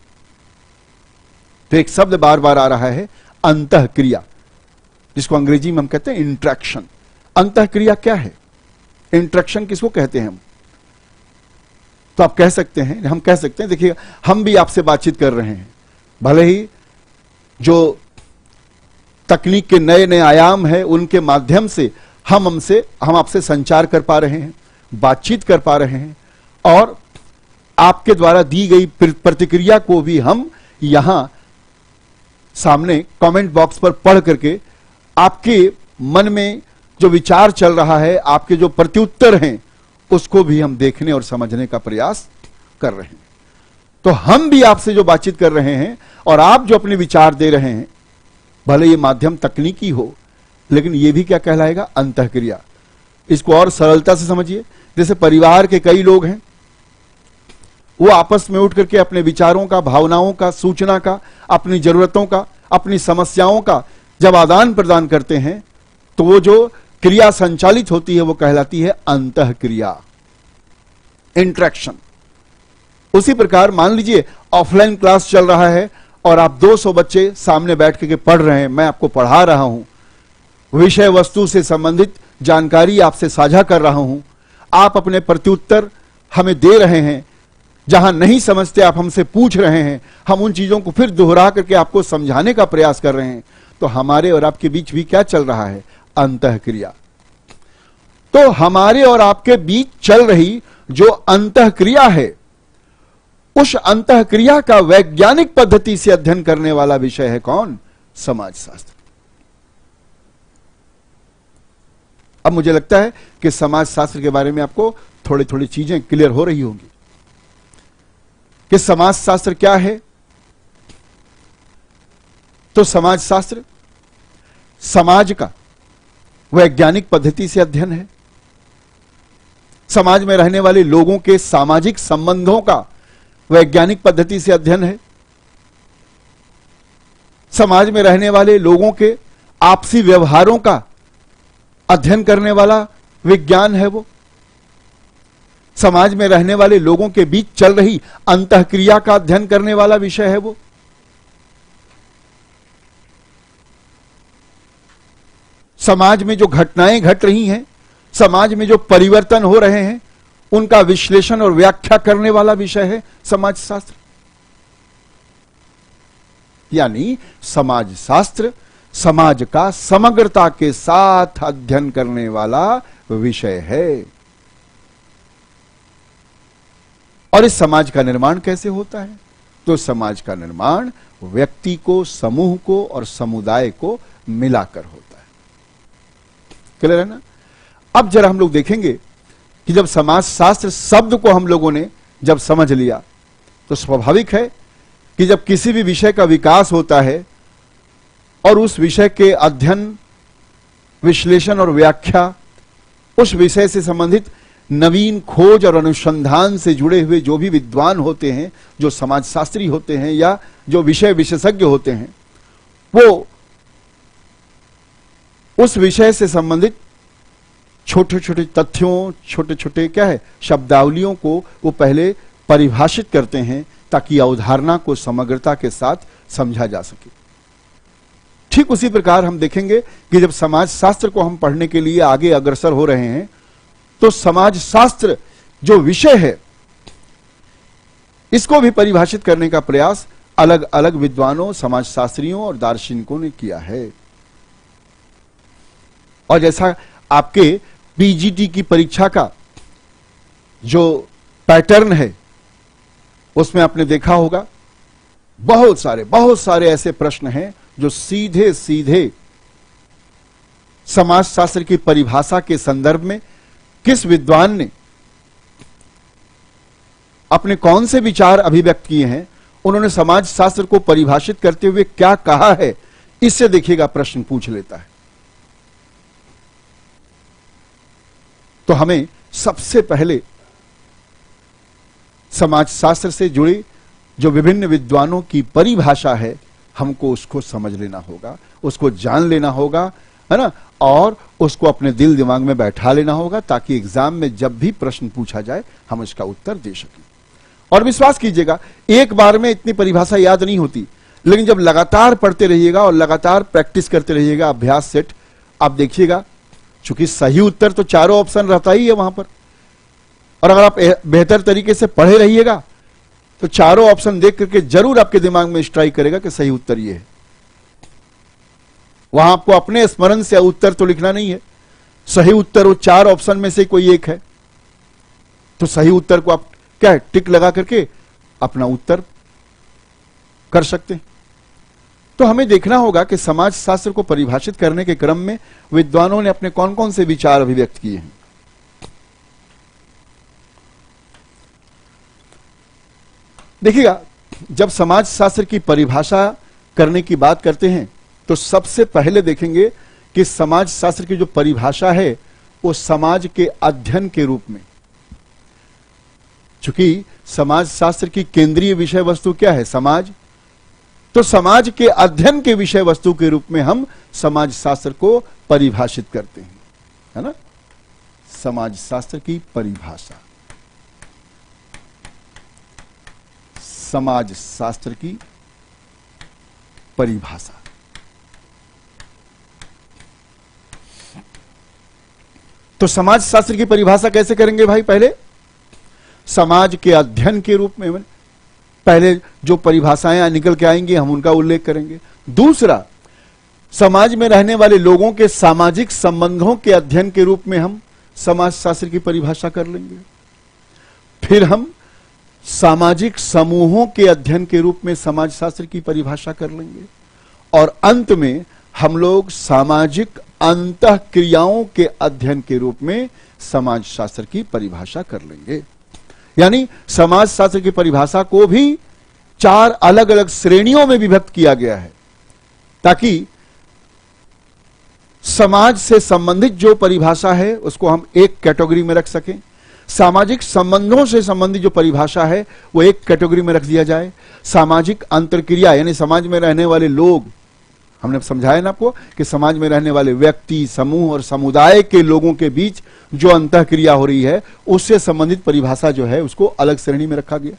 तो एक शब्द बार बार आ रहा है, अंतःक्रिया, जिसको अंग्रेजी में हम कहते हैं इंट्रैक्शन। अंतःक्रिया क्या है? इंट्रैक्शन किसको कहते हैं हम? तो आप कह सकते हैं, हम कह सकते हैं, देखिए हम भी आपसे बातचीत कर रहे हैं, भले ही जो तकनीक के नए नए आयाम है उनके माध्यम से हम आपसे संचार कर पा रहे हैं, बातचीत कर पा रहे हैं, और आपके द्वारा दी गई प्रतिक्रिया को भी हम यहां सामने कमेंट बॉक्स पर पढ़ करके आपके मन में जो विचार चल रहा है, आपके जो प्रत्युत्तर हैं, उसको भी हम देखने और समझने का प्रयास कर रहे हैं। तो हम भी आपसे जो बातचीत कर रहे हैं और आप जो अपने विचार दे रहे हैं, भले ये माध्यम तकनीकी हो, लेकिन ये भी क्या कहलाएगा? अंतःक्रिया। इसको और सरलता से समझिए, जैसे परिवार के कई लोग हैं, वो आपस में उठ करके अपने विचारों का, भावनाओं का, सूचना का, अपनी जरूरतों का, अपनी समस्याओं का जब आदान प्रदान करते हैं, तो वो जो क्रिया संचालित होती है वो कहलाती है अंतःक्रिया, इंट्रैक्शन। उसी प्रकार मान लीजिए ऑफलाइन क्लास चल रहा है और आप 200 बच्चे सामने बैठ के पढ़ रहे हैं, मैं आपको पढ़ा रहा हूं, विषय वस्तु से संबंधित जानकारी आपसे साझा कर रहा हूं, आप अपने प्रत्युत्तर हमें दे रहे हैं, जहां नहीं समझते आप हमसे पूछ रहे हैं, हम उन चीजों को फिर दोहरा करके आपको समझाने का प्रयास कर रहे हैं। तो हमारे और आपके बीच भी क्या चल रहा है? अंतःक्रिया। तो हमारे और आपके बीच चल रही जो अंतःक्रिया है, उस अंतःक्रिया का वैज्ञानिक पद्धति से अध्ययन करने वाला विषय है कौन? समाजशास्त्र। अब मुझे लगता है कि समाजशास्त्र के बारे में आपको थोड़ी थोड़ी चीजें क्लियर हो रही होंगी कि समाजशास्त्र क्या है। तो समाजशास्त्र समाज का वैज्ञानिक पद्धति से अध्ययन है, समाज में रहने वाले लोगों के सामाजिक संबंधों का वैज्ञानिक पद्धति से अध्ययन है, समाज में रहने वाले लोगों के आपसी व्यवहारों का अध्ययन करने वाला विज्ञान है वो, समाज में रहने वाले लोगों के बीच चल रही अंतःक्रिया का अध्ययन करने वाला विषय है वो। समाज में जो घटनाएं घट रही हैं, समाज में जो परिवर्तन हो रहे हैं, उनका विश्लेषण और व्याख्या करने वाला विषय है समाजशास्त्र। यानी समाजशास्त्र समाज का समग्रता के साथ अध्ययन करने वाला विषय है। और इस समाज का निर्माण कैसे होता है? तो समाज का निर्माण व्यक्ति को, समूह को और समुदाय को मिलाकर होता है। क्लियर है ना? अब जरा हम लोग देखेंगे कि जब समाजशास्त्र शब्द को हम लोगों ने जब समझ लिया, तो स्वाभाविक है कि जब किसी भी विषय का विकास होता है और उस विषय के अध्ययन, विश्लेषण और व्याख्या, उस विषय से संबंधित नवीन खोज और अनुसंधान से जुड़े हुए जो भी विद्वान होते हैं, जो समाजशास्त्री होते हैं या जो विषय विशेषज्ञ होते हैं, वो उस विषय से संबंधित छोटे छोटे तथ्यों, छोटे छोटे क्या है शब्दावलियों को वो पहले परिभाषित करते हैं, ताकि अवधारणा को समग्रता के साथ समझा जा सके। ठीक उसी प्रकार हम देखेंगे कि जब समाजशास्त्र को हम पढ़ने के लिए आगे अग्रसर हो रहे हैं, तो समाजशास्त्र जो विषय है, इसको भी परिभाषित करने का प्रयास अलग अलग विद्वानों, समाजशास्त्रियों और दार्शनिकों ने किया है। और जैसा आपके पीजीटी की परीक्षा का जो पैटर्न है, उसमें आपने देखा होगा बहुत सारे ऐसे प्रश्न हैं जो सीधे सीधे समाजशास्त्र की परिभाषा के संदर्भ में किस विद्वान ने अपने कौन से विचार अभिव्यक्त किए हैं, उन्होंने समाजशास्त्र को परिभाषित करते हुए क्या कहा है, इससे देखिएगा प्रश्न पूछ लेता है। तो हमें सबसे पहले समाज शास्त्र से जुड़ी जो विभिन्न विद्वानों की परिभाषा है, हमको उसको समझ लेना होगा, उसको जान लेना होगा, है ना, और उसको अपने दिल दिमाग में बैठा लेना होगा, ताकि एग्जाम में जब भी प्रश्न पूछा जाए हम इसका उत्तर दे सकें। और विश्वास कीजिएगा, एक बार में इतनी परिभाषा याद नहीं होती, लेकिन जब लगातार पढ़ते रहिएगा और लगातार प्रैक्टिस करते रहिएगा, अभ्यास सेट, आप देखिएगा, चूंकि सही उत्तर तो चारों ऑप्शन रहता ही है वहां पर, और अगर आप बेहतर तरीके से पढ़े रहिएगा तो चारों ऑप्शन देख करके जरूर आपके दिमाग में स्ट्राइक करेगा कि सही उत्तर ये है। वहां आपको अपने स्मरण से उत्तर तो लिखना नहीं है, सही उत्तर वो चार ऑप्शन में से कोई एक है, तो सही उत्तर को आप क्या है, टिक लगा करके अपना उत्तर कर सकते हैं। तो हमें देखना होगा कि समाज शास्त्र को परिभाषित करने के क्रम में विद्वानों ने अपने कौन कौन से विचार अभिव्यक्त किए हैं। देखिएगा, जब समाज शास्त्र की परिभाषा करने की बात करते हैं तो सबसे पहले देखेंगे कि समाज शास्त्र की जो परिभाषा है वो समाज के अध्ययन के रूप में, चूंकि समाज शास्त्र की केंद्रीय विषय वस्तु क्या है, समाज, तो समाज के अध्ययन के विषय वस्तु के रूप में हम समाज शास्त्र को परिभाषित करते हैं, है ना। समाज शास्त्र की परिभाषा, समाज शास्त्र की परिभाषा। तो समाज शास्त्र की परिभाषा कैसे करेंगे भाई? पहले समाज के अध्ययन के रूप में पहले जो परिभाषाएं निकल के आएंगी हम उनका उल्लेख करेंगे। दूसरा, समाज में रहने वाले लोगों के सामाजिक संबंधों के अध्ययन के रूप में हम समाज शास्त्र की परिभाषा कर लेंगे। फिर हम सामाजिक समूहों के अध्ययन के रूप में समाज शास्त्र की परिभाषा कर लेंगे। और अंत में हम लोग सामाजिक अंतःक्रियाओं के अध्ययन के रूप में समाज शास्त्र की परिभाषा कर लेंगे। यानी समाज शास्त्र की परिभाषा को भी चार अलग अलग श्रेणियों में विभक्त किया गया है, ताकि समाज से संबंधित जो परिभाषा है उसको हम एक कैटेगरी में रख सकें, सामाजिक संबंधों से संबंधित जो परिभाषा है वो एक कैटेगरी में रख दिया जाए, सामाजिक अंतरक्रिया यानी समाज में रहने वाले लोग, हमने समझाया ना आपको कि समाज में रहने वाले व्यक्ति, समूह और समुदाय के लोगों के बीच जो अंतःक्रिया हो रही है उससे संबंधित परिभाषा जो है उसको अलग श्रेणी में रखा गया।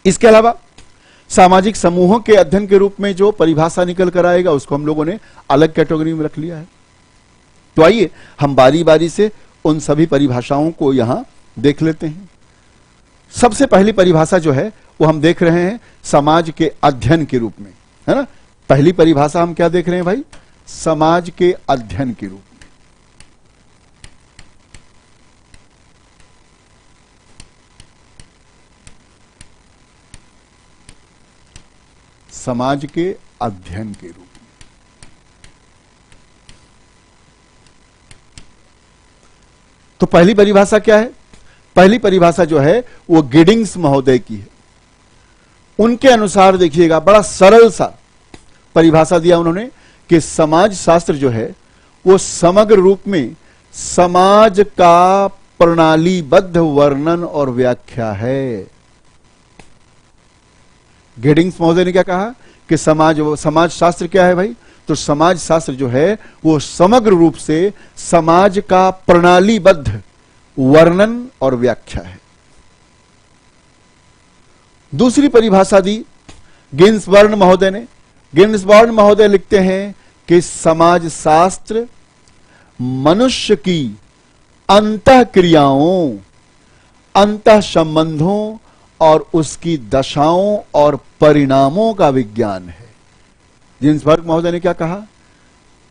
इसके अलावा सामाजिक समूहों के अध्ययन के रूप में जो परिभाषा निकल कर आएगा उसको हम लोगों ने अलग कैटेगरी में रख लिया है। तो आइए हम बारी बारी से उन सभी परिभाषाओं को यहां देख लेते हैं। सबसे पहली परिभाषा जो है वो हम देख रहे हैं समाज के अध्ययन के रूप में, है ना। पहली परिभाषा हम क्या देख रहे हैं भाई? समाज के अध्ययन के रूप में। समाज के अध्ययन के रूप में। तो पहली परिभाषा क्या है? पहली परिभाषा जो है वो गिडिंग्स महोदय की है। उनके अनुसार देखिएगा, बड़ा सरल सा परिभाषा दिया उन्होंने कि समाज शास्त्र जो है वो समग्र रूप में समाज का प्रणालीबद्ध वर्णन और व्याख्या है। गिडिंग्स महोदय ने क्या कहा कि समाज शास्त्र क्या है भाई? तो समाज शास्त्र जो है वो समग्र रूप से समाज का प्रणालीबद्ध वर्णन और व्याख्या है। दूसरी परिभाषा दी गिन्सबर्ग महोदय ने। गिन्सबर्ग महोदय लिखते हैं कि समाज शास्त्र मनुष्य की अंतःक्रियाओं, अंतः संबंधों और उसकी दशाओं और परिणामों का विज्ञान है। गिन्सबर्ग महोदय ने क्या कहा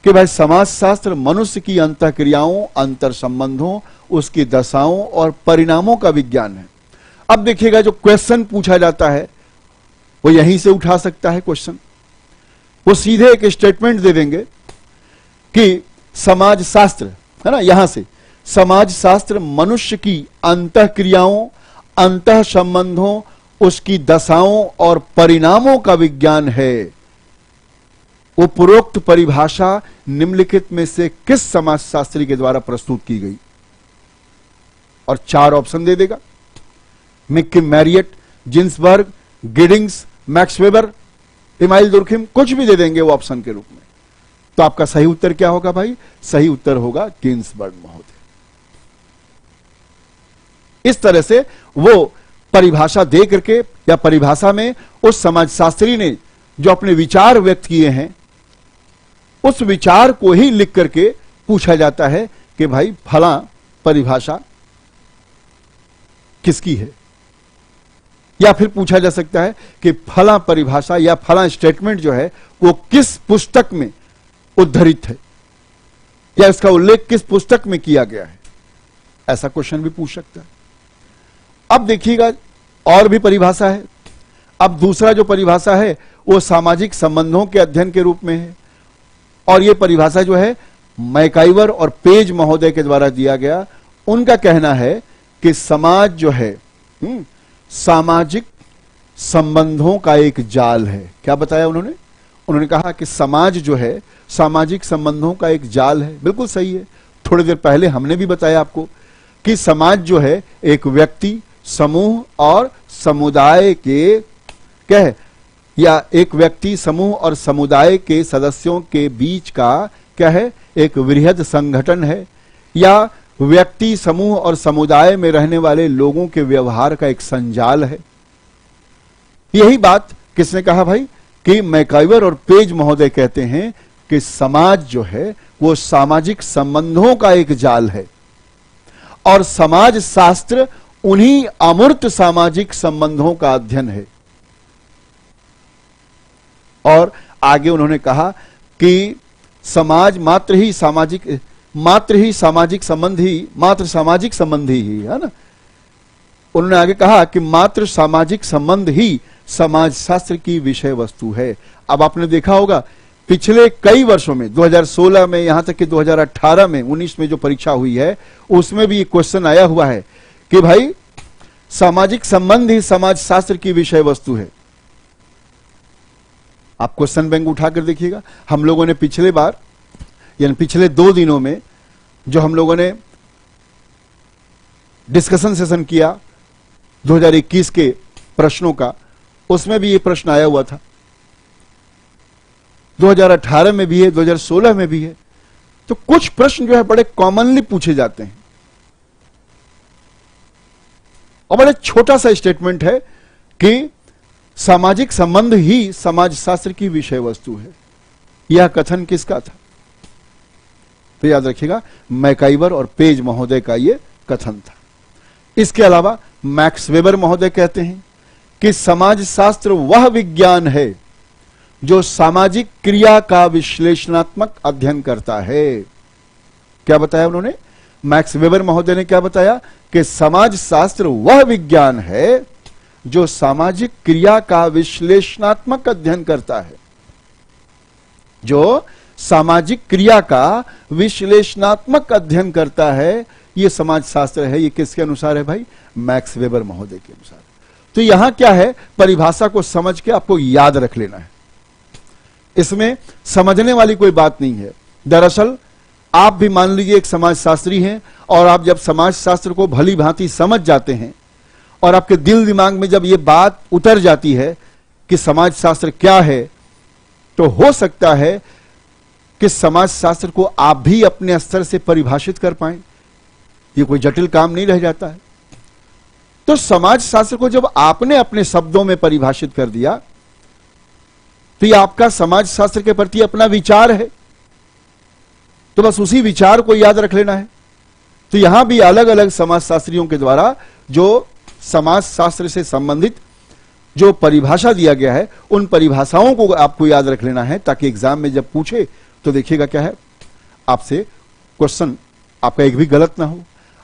कि भाई समाज शास्त्र मनुष्य की अंतःक्रियाओं, अंतर संबंधों, उसकी दशाओं और परिणामों का विज्ञान है। अब देखिएगा, जो क्वेश्चन पूछा जाता है वो यहीं से उठा सकता है क्वेश्चन। वो सीधे एक स्टेटमेंट दे देंगे कि समाज शास्त्र, है ना, यहां से समाज शास्त्र मनुष्य की अंतःक्रियाओं, अंतः संबंधों, उसकी दशाओं और परिणामों का विज्ञान है। उपरोक्त परिभाषा निम्नलिखित में से किस समाजशास्त्री के द्वारा प्रस्तुत की गई? और 4 ऑप्शन दे देगा। McKim Marriott, Ginsberg, Giddings, Max Weber, Emile Durkheim, कुछ भी दे देंगे वो ऑप्शन के रूप में। तो आपका सही उत्तर क्या होगा भाई? सही उत्तर होगा गिन्सबर्ग महोदय। इस तरह से वो परिभाषा दे करके, या परिभाषा में उस समाजशास्त्री ने जो अपने विचार व्यक्त किए हैं, उस विचार को ही लिख करके पूछा जाता है कि भाई फला परिभाषा किसकी है। या फिर पूछा जा सकता है कि फला परिभाषा या फला स्टेटमेंट जो है वो किस पुस्तक में उद्धृत है, या इसका उल्लेख किस पुस्तक में किया गया है। ऐसा क्वेश्चन भी पूछ सकता है। अब देखिएगा और भी परिभाषा है। अब दूसरा जो परिभाषा है वो सामाजिक संबंधों के अध्ययन के रूप में है, और ये परिभाषा जो है मैकाइवर और पेज महोदय के द्वारा दिया गया। उनका कहना है कि समाज जो है सामाजिक संबंधों का एक जाल है। क्या बताया उन्होंने? उन्होंने कहा कि समाज जो है सामाजिक संबंधों का एक जाल है। बिल्कुल सही है। थोड़ी देर पहले हमने भी बताया आपको कि समाज जो है एक व्यक्ति, समूह और समुदाय के क्या है, या एक व्यक्ति, समूह और समुदाय के सदस्यों के बीच का क्या है, एक वृहद संगठन है, या व्यक्ति, समूह और समुदाय में रहने वाले लोगों के व्यवहार का एक संजाल है। यही बात किसने कहा भाई? कि मैकाइवर और पेज महोदय कहते हैं कि समाज जो है वो सामाजिक संबंधों का एक जाल है, और समाज शास्त्र उन्हीं अमूर्त सामाजिक संबंधों का अध्ययन है। और आगे उन्होंने कहा कि समाज मात्र सामाजिक संबंधी ही है ना। उन्होंने आगे कहा कि मात्र सामाजिक संबंध ही समाज शास्त्र की विषय वस्तु है। अब आपने देखा होगा पिछले कई वर्षों में, 2016 में, यहां तक कि 2018 में, 19 में जो परीक्षा हुई है उसमें भी ये क्वेश्चन आया हुआ है कि भाई सामाजिक संबंध ही समाज शास्त्र की विषय वस्तु है। आप क्वेश्चन बैंक उठाकर देखिएगा। हम लोगों ने पिछले बार, यानी पिछले 2 दिनों में जो हम लोगों ने डिस्कशन सेशन किया 2021 के प्रश्नों का, उसमें भी ये प्रश्न आया हुआ था। 2018 में भी है, 2016 में भी है। तो कुछ प्रश्न जो है बड़े कॉमनली पूछे जाते हैं, और बड़े छोटा सा स्टेटमेंट है कि सामाजिक संबंध ही समाज शास्त्र की विषय वस्तु है। यह कथन किसका था? तो याद रखिएगा, मैकाइवर और पेज महोदय का यह कथन था। इसके अलावा मैक्स वेबर महोदय कहते हैं कि समाज शास्त्र वह विज्ञान है जो सामाजिक क्रिया का विश्लेषणात्मक अध्ययन करता है। क्या बताया उन्होंने? मैक्स वेबर महोदय ने क्या बताया कि समाज शास्त्र वह विज्ञान है जो सामाजिक क्रिया का विश्लेषणात्मक अध्ययन करता है। जो सामाजिक क्रिया का विश्लेषणात्मक अध्ययन करता है, यह समाज शास्त्र है। यह किसके अनुसार है भाई? मैक्स वेबर महोदय के अनुसार। तो यहां क्या है, परिभाषा को समझ के आपको याद रख लेना है। इसमें समझने वाली कोई बात नहीं है। दरअसल आप भी मान लीजिए एक समाजशास्त्री हैं, और आप जब समाज शास्त्र को भली भांति समझ जाते हैं और आपके दिल दिमाग में जब यह बात उतर जाती है कि समाज शास्त्र क्या है, तो हो सकता है कि समाज शास्त्र को आप भी अपने स्तर से परिभाषित कर पाएं। यह कोई जटिल काम नहीं रह जाता है। तो समाज शास्त्र को जब आपने अपने शब्दों में परिभाषित कर दिया, तो यह आपका समाज शास्त्र के प्रति अपना विचार है। तो बस उसी विचार को याद रख लेना है। तो यहां भी अलग अलग समाजशास्त्रियों के द्वारा जो समाज शास्त्र से संबंधित जो परिभाषा दिया गया है, उन परिभाषाओं को आपको याद रख लेना है, ताकि एग्जाम में जब पूछे तो देखिएगा क्या है, आपसे क्वेश्चन आपका एक भी गलत ना हो।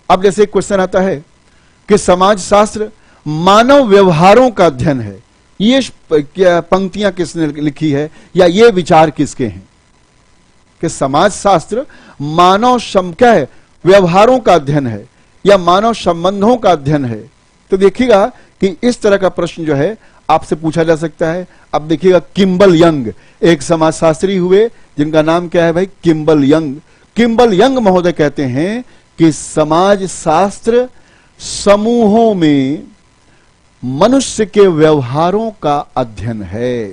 अब जैसे एक क्वेश्चन आता है कि समाज शास्त्र मानव व्यवहारों का अध्ययन है, ये पंक्तियां किसने लिखी है, या ये विचार किसके हैं? कि समाज शास्त्र मानव क्या है, व्यवहारों का अध्ययन है, या मानव संबंधों का अध्ययन है। तो देखिएगा कि इस तरह का प्रश्न जो है आपसे पूछा जा सकता है। अब देखिएगा, किम्बल यंग एक समाजशास्त्री हुए जिनका नाम क्या है भाई, किम्बल यंग। किम्बल यंग महोदय कहते हैं कि समाज शास्त्र समूहों में मनुष्य के व्यवहारों का अध्ययन है।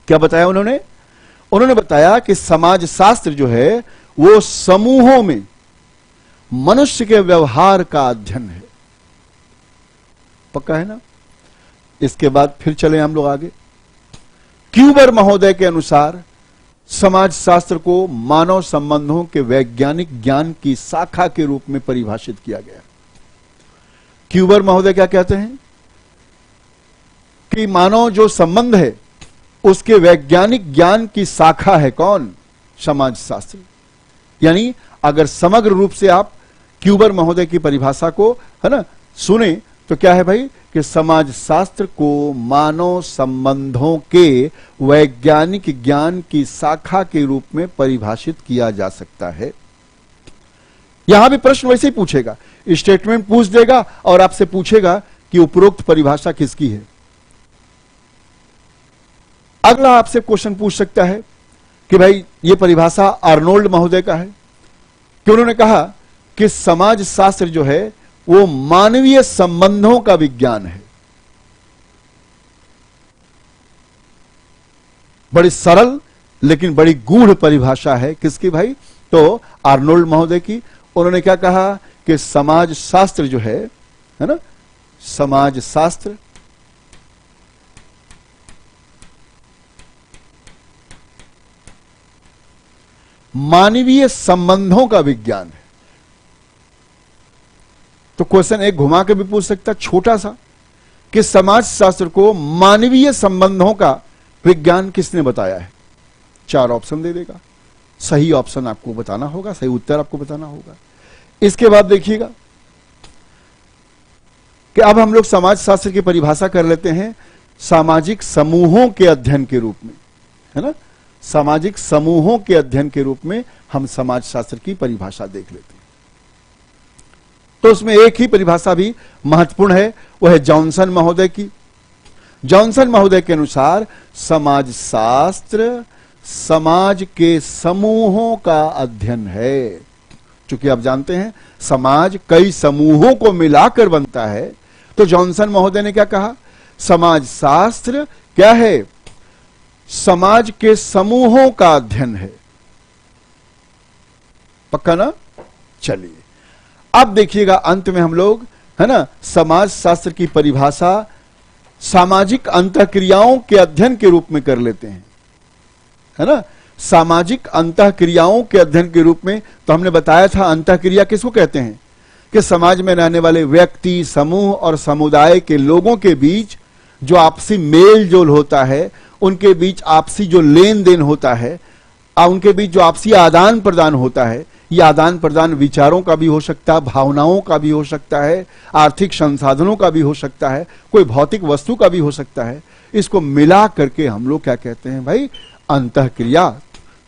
क्या बताया उन्होंने? उन्होंने बताया कि समाज शास्त्र जो है वो समूहों में मनुष्य के व्यवहार का अध्ययन है। पक्का है ना? इसके बाद फिर चले हम लोग आगे। क्यूबर महोदय के अनुसार समाज शास्त्र को मानव संबंधों के वैज्ञानिक ज्ञान की शाखा के रूप में परिभाषित किया गया। क्यूबर महोदय क्या कहते हैं कि मानव जो संबंध है उसके वैज्ञानिक ज्ञान की शाखा है कौन? समाज शास्त्र। यानी अगर समग्र रूप से आप क्यूबर महोदय की परिभाषा को है ना सुने तो क्या है भाई कि समाज शास्त्र को मानव संबंधों के वैज्ञानिक ज्ञान की शाखा के रूप में परिभाषित किया जा सकता है। यहां भी प्रश्न वैसे ही पूछेगा, स्टेटमेंट पूछ देगा और आपसे पूछेगा कि उपरोक्त परिभाषा किसकी है। अगला आपसे क्वेश्चन पूछ सकता है कि भाई ये परिभाषा आर्नोल्ड महोदय का है कि उन्होंने कहा कि समाज शास्त्र जो है वो मानवीय संबंधों का विज्ञान है। बड़ी सरल लेकिन बड़ी गूढ़ परिभाषा है। किसकी भाई? तो आर्नोल्ड महोदय की। उन्होंने क्या कहा कि समाज शास्त्र जो है ना, समाज शास्त्र मानवीय संबंधों का विज्ञान है। तो क्वेश्चन एक घुमा के भी पूछ सकता छोटा सा कि समाज शास्त्र को मानवीय संबंधों का विज्ञान किसने बताया है? 4 ऑप्शन दे देगा। सही ऑप्शन आपको बताना होगा, सही उत्तर आपको बताना होगा। इसके बाद देखिएगा कि अब हम लोग समाज शास्त्र की परिभाषा कर लेते हैं सामाजिक समूहों के अध्ययन के रूप में, है ना। सामाजिक समूहों के अध्ययन के रूप में हम समाज शास्त्र की परिभाषा देख लेते हैं। तो उसमें एक ही परिभाषा भी महत्वपूर्ण है, वह है जॉनसन महोदय की। जॉनसन महोदय के अनुसार समाज शास्त्र समाज के समूहों का अध्ययन है। चूंकि आप जानते हैं समाज कई समूहों को मिलाकर बनता है, तो जॉनसन महोदय ने क्या कहा? समाज शास्त्र क्या है? समाज के समूहों का अध्ययन है। पक्का ना? चलिए अब देखिएगा अंत में हम लोग, है ना, समाज शास्त्र की परिभाषा सामाजिक अंतःक्रियाओं के अध्ययन के रूप में कर लेते हैं, है ना। सामाजिक अंतःक्रियाओं के अध्ययन के रूप में तो हमने बताया था अंतःक्रिया किसको कहते हैं कि समाज में रहने वाले व्यक्ति, समूह और समुदाय के लोगों के बीच जो आपसी मेल जोल होता है, उनके बीच आपसी जो लेन देन होता है, उनके बीच जो आपसी आदान प्रदान होता है, ये आदान प्रदान विचारों का भी हो सकता है, भावनाओं का भी हो सकता है, आर्थिक संसाधनों का भी हो सकता है, कोई भौतिक वस्तु का भी हो सकता है। इसको मिला करके हम लोग क्या कहते हैं भाई? अंतःक्रिया।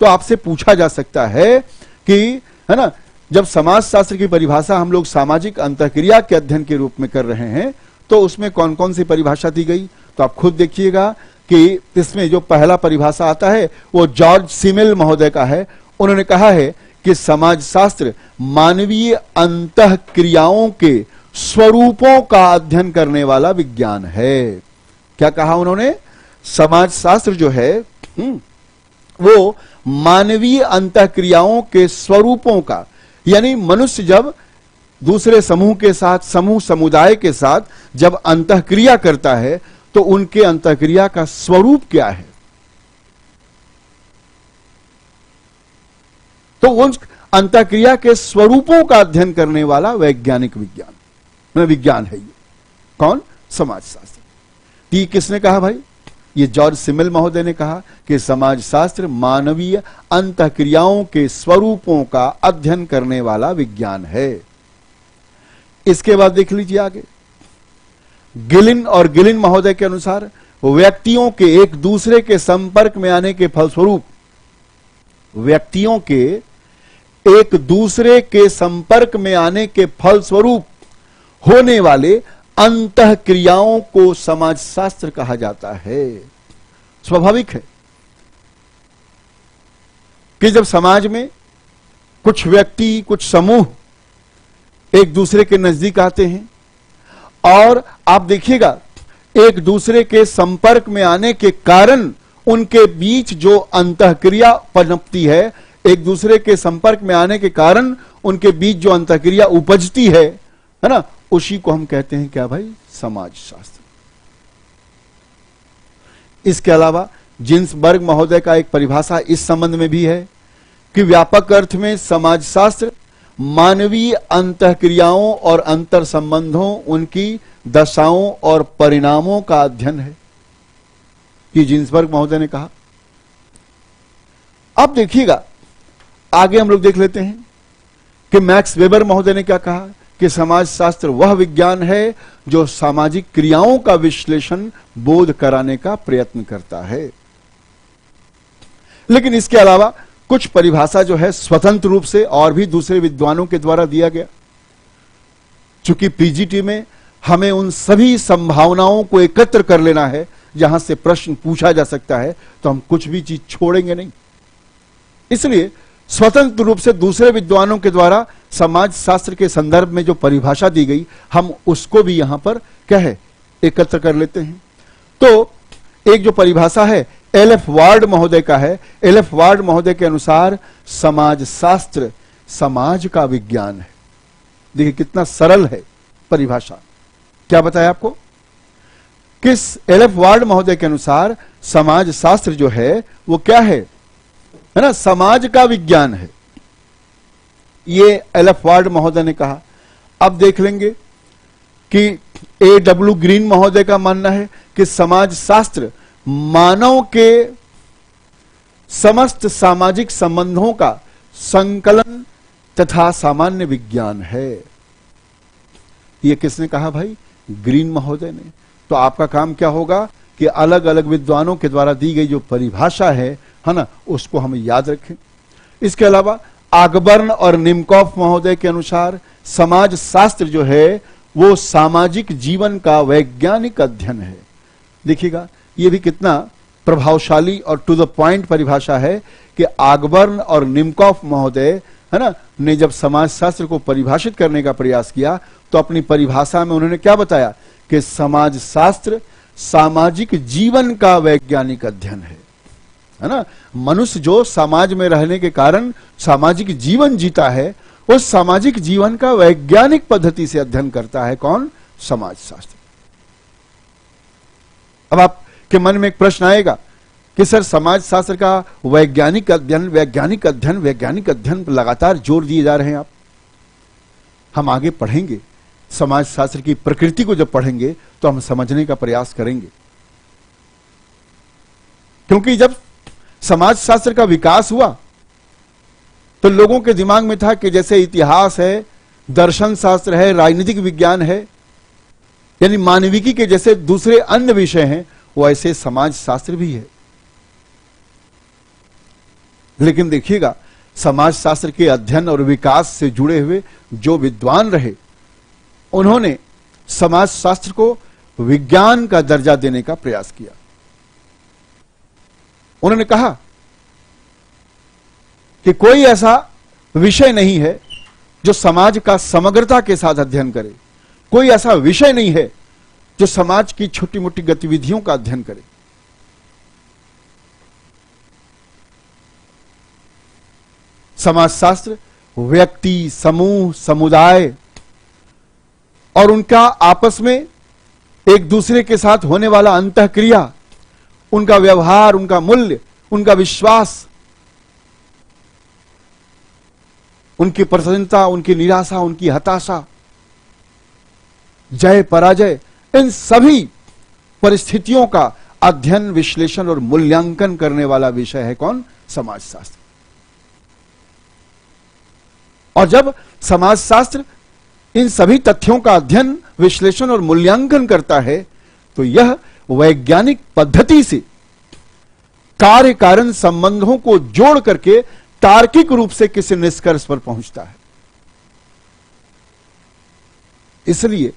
तो आपसे पूछा जा सकता है कि, है ना, जब समाज शास्त्र की परिभाषा हम लोग सामाजिक अंतःक्रिया के अध्ययन के रूप में कर रहे हैं तो उसमें कौन कौन सी परिभाषा दी गई? तो आप खुद देखिएगा कि इसमें जो पहला परिभाषा आता है वो जॉर्ज सिमेल महोदय का है। उन्होंने कहा है कि समाज शास्त्र मानवीय अंतःक्रियाओं के स्वरूपों का अध्ययन करने वाला विज्ञान है। क्या कहा उन्होंने? समाज शास्त्र जो है वो मानवीय अंतःक्रियाओं के स्वरूपों का, यानी मनुष्य जब दूसरे समूह के साथ, समूह समुदाय के साथ जब अंतःक्रिया करता है तो उनके अंतःक्रिया का स्वरूप क्या है, तो उन अंतःक्रिया के स्वरूपों का अध्ययन करने वाला वैज्ञानिक विज्ञान है ये। कौन? समाज शास्त्र। ये किसने कहा भाई? ये जॉर्ज सिमेल महोदय ने कहा कि समाज शास्त्र मानवीय अंतःक्रियाओं के स्वरूपों का अध्ययन करने वाला विज्ञान है। इसके बाद देख लीजिए आगे, गिलिन और गिलिन महोदय के अनुसार व्यक्तियों के एक दूसरे के संपर्क में आने के फलस्वरूप, व्यक्तियों के एक दूसरे के संपर्क में आने के फलस्वरूप होने वाले अंतः क्रियाओं को समाज शास्त्र कहा जाता है। स्वाभाविक है कि जब समाज में कुछ व्यक्ति, कुछ समूह एक दूसरे के नजदीक आते हैं और आप देखिएगा एक दूसरे के संपर्क में आने के कारण उनके बीच जो अंतःक्रिया पनपती है, एक दूसरे के संपर्क में आने के कारण उनके बीच जो अंतःक्रिया उपजती है ना, उसी को हम कहते हैं क्या भाई? समाज शास्त्र। इसके अलावा जिन्सबर्ग महोदय का एक परिभाषा इस संबंध में भी है कि व्यापक अर्थ में समाज शास्त्र मानवीय अंतःक्रियाओं और अंतर संबंधों, उनकी दशाओं और परिणामों का अध्ययन है, ये जिन्सबर्ग महोदय ने कहा। अब देखिएगा आगे हम लोग देख लेते हैं कि मैक्स वेबर महोदय ने क्या कहा कि समाज शास्त्र वह विज्ञान है जो सामाजिक क्रियाओं का विश्लेषण बोध कराने का प्रयत्न करता है। लेकिन इसके अलावा कुछ परिभाषा जो है स्वतंत्र रूप से और भी दूसरे विद्वानों के द्वारा दिया गया। चूंकि पीजीटी में हमें उन सभी संभावनाओं को एकत्र कर लेना है जहां से प्रश्न पूछा जा सकता है, तो हम कुछ भी चीज छोड़ेंगे नहीं। इसलिए स्वतंत्र रूप से दूसरे विद्वानों के द्वारा समाज शास्त्र के संदर्भ में जो परिभाषा दी गई, हम उसको भी यहां पर क्या है एकत्र कर लेते हैं। तो एक जो परिभाषा है एल.एफ. वार्ड महोदय का है। एल.एफ. वार्ड महोदय के अनुसार समाज शास्त्र समाज का विज्ञान है। देखिए कितना सरल है परिभाषा। क्या बताया आपको? किस एल.एफ. वार्ड महोदय के अनुसार समाज शास्त्र जो है वो क्या है ना? समाज का विज्ञान है। ये एल.एफ. वार्ड महोदय ने कहा। अब देख लेंगे कि ए.डब्ल्यू. ग्रीन महोदय का मानना है कि समाज शास्त्र मानव के समस्त सामाजिक संबंधों का संकलन तथा सामान्य विज्ञान है। यह किसने कहा भाई? ग्रीन महोदय ने। तो आपका काम क्या होगा कि अलग अलग विद्वानों के द्वारा दी गई जो परिभाषा है ना, उसको हम याद रखें। इसके अलावा आगबर्न और निमकॉफ महोदय के अनुसार समाज शास्त्र जो है वो सामाजिक जीवन का वैज्ञानिक अध्ययन है। देखिएगा ये भी कितना प्रभावशाली और टू द पॉइंट परिभाषा है कि आगबर्न और निमकॉफ महोदय है ना ने जब समाज शास्त्र को परिभाषित करने का प्रयास किया तो अपनी परिभाषा में उन्होंने क्या बताया कि समाज शास्त्र सामाजिक जीवन का वैज्ञानिक अध्ययन है ना। मनुष्य जो समाज में रहने के कारण सामाजिक जीवन जीता है, उस सामाजिक जीवन का वैज्ञानिक पद्धति से अध्ययन करता है कौन? समाज शास्त्र। अब आपके मन में एक प्रश्न आएगा कि सर समाज शास्त्र का वैज्ञानिक अध्ययन पर लगातार जोर दिए जा रहे हैं आप। हम आगे पढ़ेंगे, समाज शास्त्र की प्रकृति को जब पढ़ेंगे तो हम समझने का प्रयास करेंगे। क्योंकि जब समाज शास्त्र का विकास हुआ तो लोगों के दिमाग में था कि जैसे इतिहास है, दर्शन शास्त्र है, राजनीतिक विज्ञान है, यानी मानविकी के जैसे दूसरे अन्य विषय हैं, वैसे समाज शास्त्र भी है। लेकिन देखिएगा समाज शास्त्र के अध्ययन और विकास से जुड़े हुए जो विद्वान रहे, उन्होंने समाज शास्त्र को विज्ञान का दर्जा देने का प्रयास किया। उन्होंने कहा कि कोई ऐसा विषय नहीं है जो समाज का समग्रता के साथ अध्ययन करे, कोई ऐसा विषय नहीं है जो समाज की छोटी मोटी गतिविधियों का अध्ययन करे। समाज शास्त्र व्यक्ति, समूह, समुदाय और उनका आपस में एक दूसरे के साथ होने वाला अंतःक्रिया, उनका व्यवहार, उनका मूल्य, उनका विश्वास, उनकी प्रसन्नता, उनकी निराशा, उनकी हताशा, जय पराजय, इन सभी परिस्थितियों का अध्ययन, विश्लेषण और मूल्यांकन करने वाला विषय है कौन? समाज शास्त्र। और जब समाज शास्त्र इन सभी तथ्यों का अध्ययन, विश्लेषण और मूल्यांकन करता है तो यह वैज्ञानिक पद्धति से कार्य कारण संबंधों को जोड़ करके तार्किक रूप से किसी निष्कर्ष पर पहुंचता है। इसलिए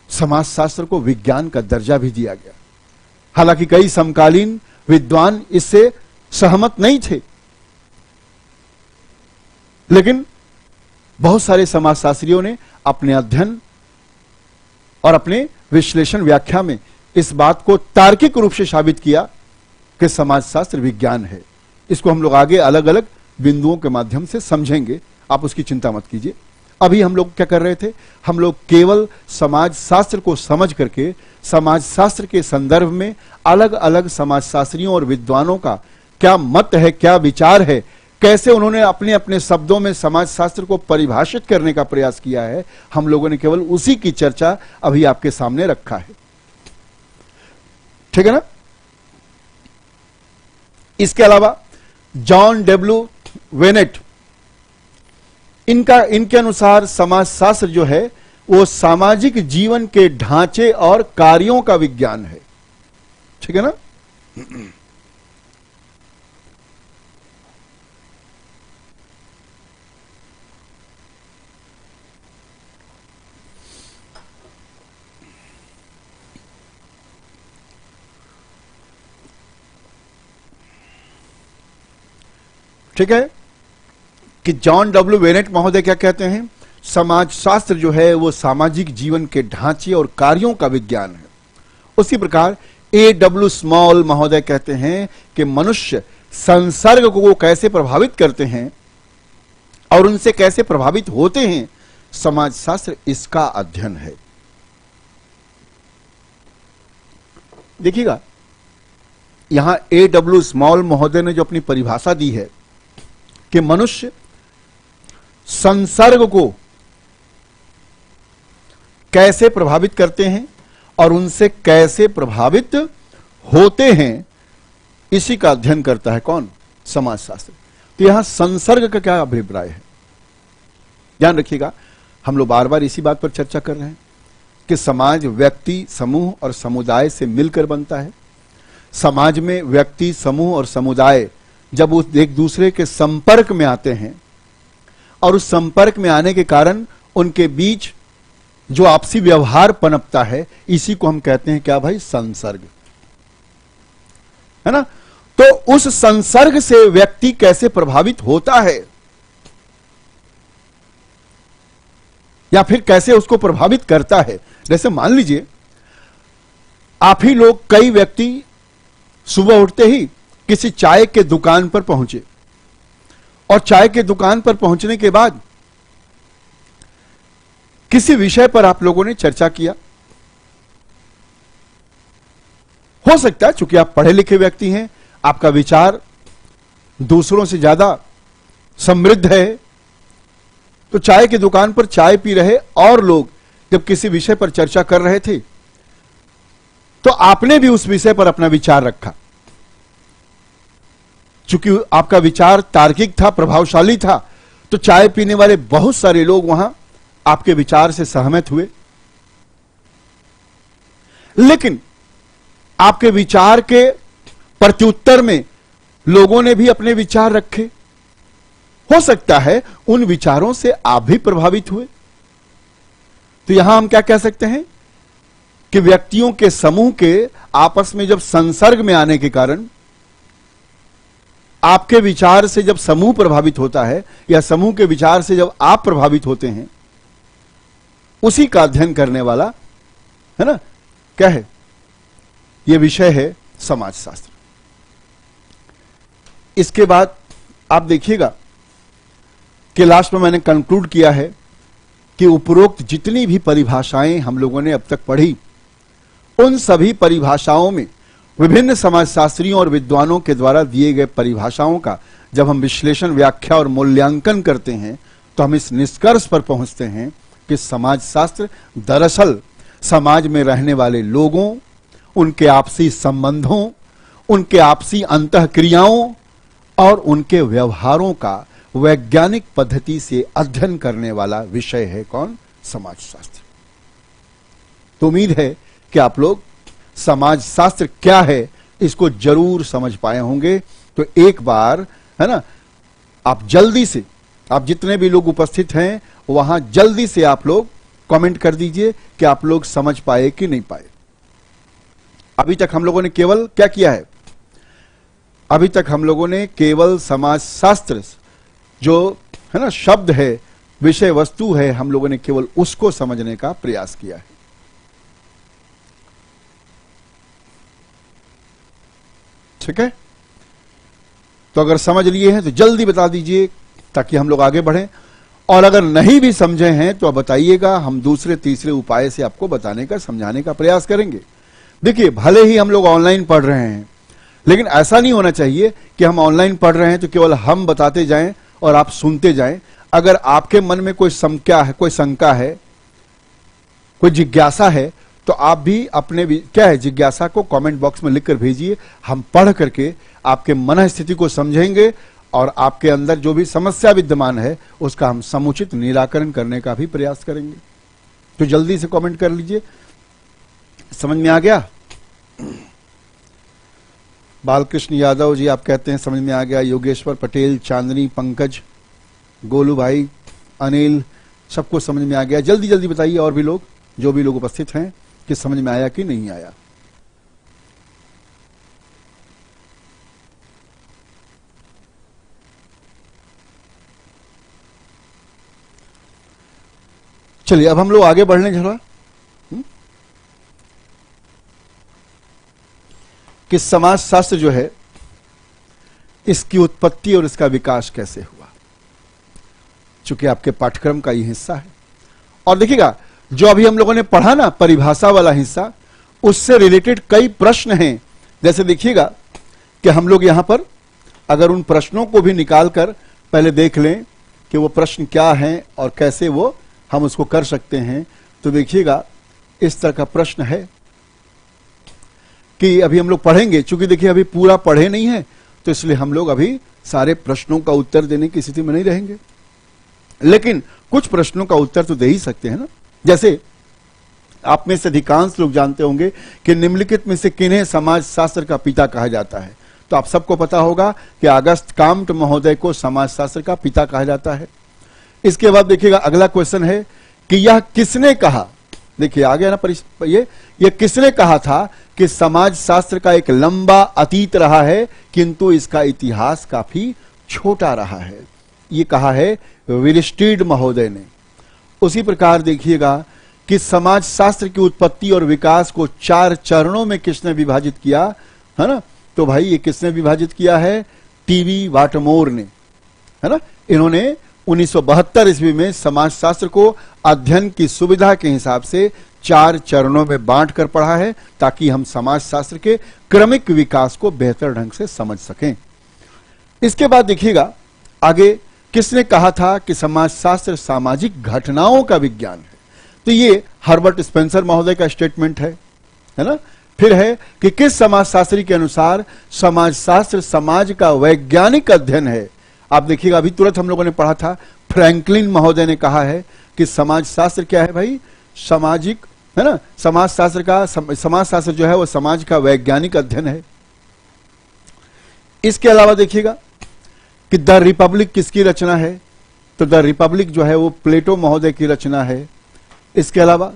समाजशास्त्र को विज्ञान का दर्जा भी दिया गया। हालांकि कई समकालीन विद्वान इससे सहमत नहीं थे, लेकिन बहुत सारे समाजशास्त्रियों ने अपने अध्ययन और अपने विश्लेषण व्याख्या में इस बात को तार्किक रूप से साबित किया कि समाजशास्त्र विज्ञान है। इसको हम लोग आगे अलग अलग बिंदुओं के माध्यम से समझेंगे, आप उसकी चिंता मत कीजिए। अभी हम लोग क्या कर रहे थे, हम लोग केवल समाजशास्त्र को समझ करके समाजशास्त्र के संदर्भ में अलग अलग समाजशास्त्रियों और विद्वानों का क्या मत है, क्या विचार है, कैसे उन्होंने अपने अपने शब्दों में समाजशास्त्र को परिभाषित करने का प्रयास किया है, हम लोगों ने केवल उसी की चर्चा अभी आपके सामने रखा है। ठीक है ना। इसके अलावा जॉन डब्ल्यू वेनेट, इनके अनुसार समाजशास्त्र जो है वो सामाजिक जीवन के ढांचे और कार्यों का विज्ञान है। ठीक है ना। ठीक है कि जॉन डब्ल्यू वेनेट महोदय क्या कहते हैं, समाजशास्त्र जो है वो सामाजिक जीवन के ढांचे और कार्यों का विज्ञान है। उसी प्रकार A.W. स्मॉल महोदय कहते हैं कि मनुष्य संसर्ग को कैसे प्रभावित करते हैं और उनसे कैसे प्रभावित होते हैं, समाजशास्त्र इसका अध्ययन है। देखिएगा यहां A.W. स्मॉल महोदय ने जो अपनी परिभाषा दी है कि मनुष्य संसर्ग को कैसे प्रभावित करते हैं और उनसे कैसे प्रभावित होते हैं, इसी का अध्ययन करता है कौन, समाजशास्त्र। तो यहां संसर्ग का क्या अभिप्राय है, ध्यान रखिएगा। हम लोग बार बार इसी बात पर चर्चा कर रहे हैं कि समाज व्यक्ति, समूह और समुदाय से मिलकर बनता है। समाज में व्यक्ति, समूह और समुदाय जब उस एक दूसरे के संपर्क में आते हैं और उस संपर्क में आने के कारण उनके बीच जो आपसी व्यवहार पनपता है, इसी को हम कहते हैं क्या भाई, संसर्ग, है ना। तो उस संसर्ग से व्यक्ति कैसे प्रभावित होता है या फिर कैसे उसको प्रभावित करता है। जैसे मान लीजिए आप ही लोग, कई व्यक्ति सुबह उठते ही किसी चाय के दुकान पर पहुंचे और चाय के दुकान पर पहुंचने के बाद किसी विषय पर आप लोगों ने चर्चा किया। हो सकता है चूंकि आप पढ़े लिखे व्यक्ति हैं, आपका विचार दूसरों से ज्यादा समृद्ध है, तो चाय की दुकान पर चाय पी रहे और लोग जब किसी विषय पर चर्चा कर रहे थे तो आपने भी उस विषय पर अपना विचार रखा। चूंकि आपका विचार तार्किक था, प्रभावशाली था, तो चाय पीने वाले बहुत सारे लोग वहां आपके विचार से सहमत हुए। लेकिन आपके विचार के प्रत्युत्तर में लोगों ने भी अपने विचार रखे। हो सकता है उन विचारों से आप भी प्रभावित हुए। तो यहां हम क्या कह सकते हैं कि व्यक्तियों के समूह के आपस में जब संसर्ग में आने के कारण आपके विचार से जब समूह प्रभावित होता है या समूह के विचार से जब आप प्रभावित होते हैं, उसी का अध्ययन करने वाला, है ना, क्या है, यह विषय है समाजशास्त्र। इसके बाद आप देखिएगा कि लास्ट में मैंने कंक्लूड किया है कि उपरोक्त जितनी भी परिभाषाएं हम लोगों ने अब तक पढ़ी, उन सभी परिभाषाओं में विभिन्न समाजशास्त्रियों और विद्वानों के द्वारा दिए गए परिभाषाओं का जब हम विश्लेषण, व्याख्या और मूल्यांकन करते हैं तो हम इस निष्कर्ष पर पहुंचते हैं कि समाजशास्त्र दरअसल समाज में रहने वाले लोगों, उनके आपसी संबंधों, उनके आपसी अंतःक्रियाओं और उनके व्यवहारों का वैज्ञानिक पद्धति से अध्ययन करने वाला विषय है कौन, समाजशास्त्र। तो उम्मीद है कि आप लोग समाजशास्त्र क्या है इसको जरूर समझ पाए होंगे। तो एक बार, है ना, आप जल्दी से, आप जितने भी लोग उपस्थित हैं वहां जल्दी से आप लोग कमेंट कर दीजिए कि आप लोग समझ पाए कि नहीं पाए। अभी तक हम लोगों ने केवल क्या किया है, अभी तक हम लोगों ने केवल समाज शास्त्र जो है ना शब्द है, विषय वस्तु है, हम लोगों ने केवल उसको समझने का प्रयास किया है। ठीक है, तो अगर समझ लिए हैं तो जल्दी बता दीजिए ताकि हम लोग आगे बढ़ें, और अगर नहीं भी समझे हैं तो आप बताइएगा, हम दूसरे तीसरे उपाय से आपको बताने का समझाने का प्रयास करेंगे। देखिए, भले ही हम लोग ऑनलाइन पढ़ रहे हैं, लेकिन ऐसा नहीं होना चाहिए कि हम ऑनलाइन पढ़ रहे हैं तो केवल हम बताते जाएं और आप सुनते जाएं। अगर आपके मन में कोई शंका है, कोई शंका है, कोई जिज्ञासा है, तो आप भी अपने क्या है जिज्ञासा को कमेंट बॉक्स में लिखकर भेजिए। हम पढ़ करके आपके मन स्थिति को समझेंगे और आपके अंदर जो भी समस्या विद्यमान है उसका हम समुचित निराकरण करने का भी प्रयास करेंगे। तो जल्दी से कमेंट कर लीजिए। समझ में आ गया? बालकृष्ण यादव जी आप कहते हैं समझ में आ गया। योगेश्वर पटेल, चांदनी, पंकज, गोलू भाई, अनिल, सबको समझ में आ गया। जल्दी जल्दी बताइए, और भी लोग, जो भी लोग उपस्थित हैं, कि समझ में आया कि नहीं आया। चलिए अब हम लोग आगे बढ़ने जरा कि समाज शास्त्र जो है इसकी उत्पत्ति और इसका विकास कैसे हुआ, चूंकि आपके पाठ्यक्रम का ये हिस्सा है। और देखिएगा, जो अभी हम लोगों ने पढ़ा ना परिभाषा वाला हिस्सा, उससे रिलेटेड कई प्रश्न हैं। जैसे देखिएगा कि हम लोग यहां पर अगर उन प्रश्नों को भी निकाल कर पहले देख लें कि वो प्रश्न क्या हैं और कैसे वो हम उसको कर सकते हैं, तो देखिएगा इस तरह का प्रश्न है कि अभी हम लोग पढ़ेंगे। चूंकि देखिए अभी पूरा पढ़े नहीं है, तो इसलिए हम लोग अभी सारे प्रश्नों का उत्तर देने की स्थिति में नहीं रहेंगे, लेकिन कुछ प्रश्नों का उत्तर तो दे ही सकते हैं ना। जैसे आप में से अधिकांश लोग जानते होंगे कि निम्नलिखित में से किन्हें समाज शास्त्र का पिता कहा जाता है। तो आप सबको पता होगा कि अगस्त काम्ट महोदय को समाज शास्त्र का पिता कहा जाता है। इसके बाद देखिएगा अगला क्वेश्चन है कि यह किसने कहा, देखिए आ गया ना ये किसने कहा था कि समाज शास्त्र का एक लंबा अतीत रहा है किंतु इसका इतिहास काफी छोटा रहा है। ये कहा है विलिस्टीड महोदय ने। उसी प्रकार देखिएगा कि समाज शास्त्र की उत्पत्ति और विकास को 4 चरणों में किसने विभाजित किया, है ना। तो भाई ये किसने विभाजित किया है, टीवी वाटमोर ने, है ना। इन्होंने 1972 ईस्वी में समाज शास्त्र को अध्ययन की सुविधा के हिसाब से 4 चरणों में बांट कर पढ़ा है, ताकि हम समाज शास्त्र के क्रमिक विकास को बेहतर ढंग से समझ सकें। इसके बाद देखिएगा आगे किसने कहा था कि समाज शास्त्र सामाजिक घटनाओं का विज्ञान है। तो ये हर्बर्ट स्पेंसर महोदय का स्टेटमेंट है ना। फिर है कि किस समाजशास्त्री के अनुसार समाज शास्त्र समाज का वैज्ञानिक अध्ययन है। आप देखिएगा अभी तुरंत हम लोगों ने पढ़ा था, फ्रैंकलिन महोदय ने कहा है कि समाज शास्त्र क्या है भाई, सामाजिक, है ना। समाज शास्त्र जो है वो समाज का वैज्ञानिक अध्ययन है। इसके अलावा देखिएगा कि द रिपब्लिक किसकी रचना है, तो द रिपब्लिक जो है वो प्लेटो महोदय की रचना है। इसके अलावा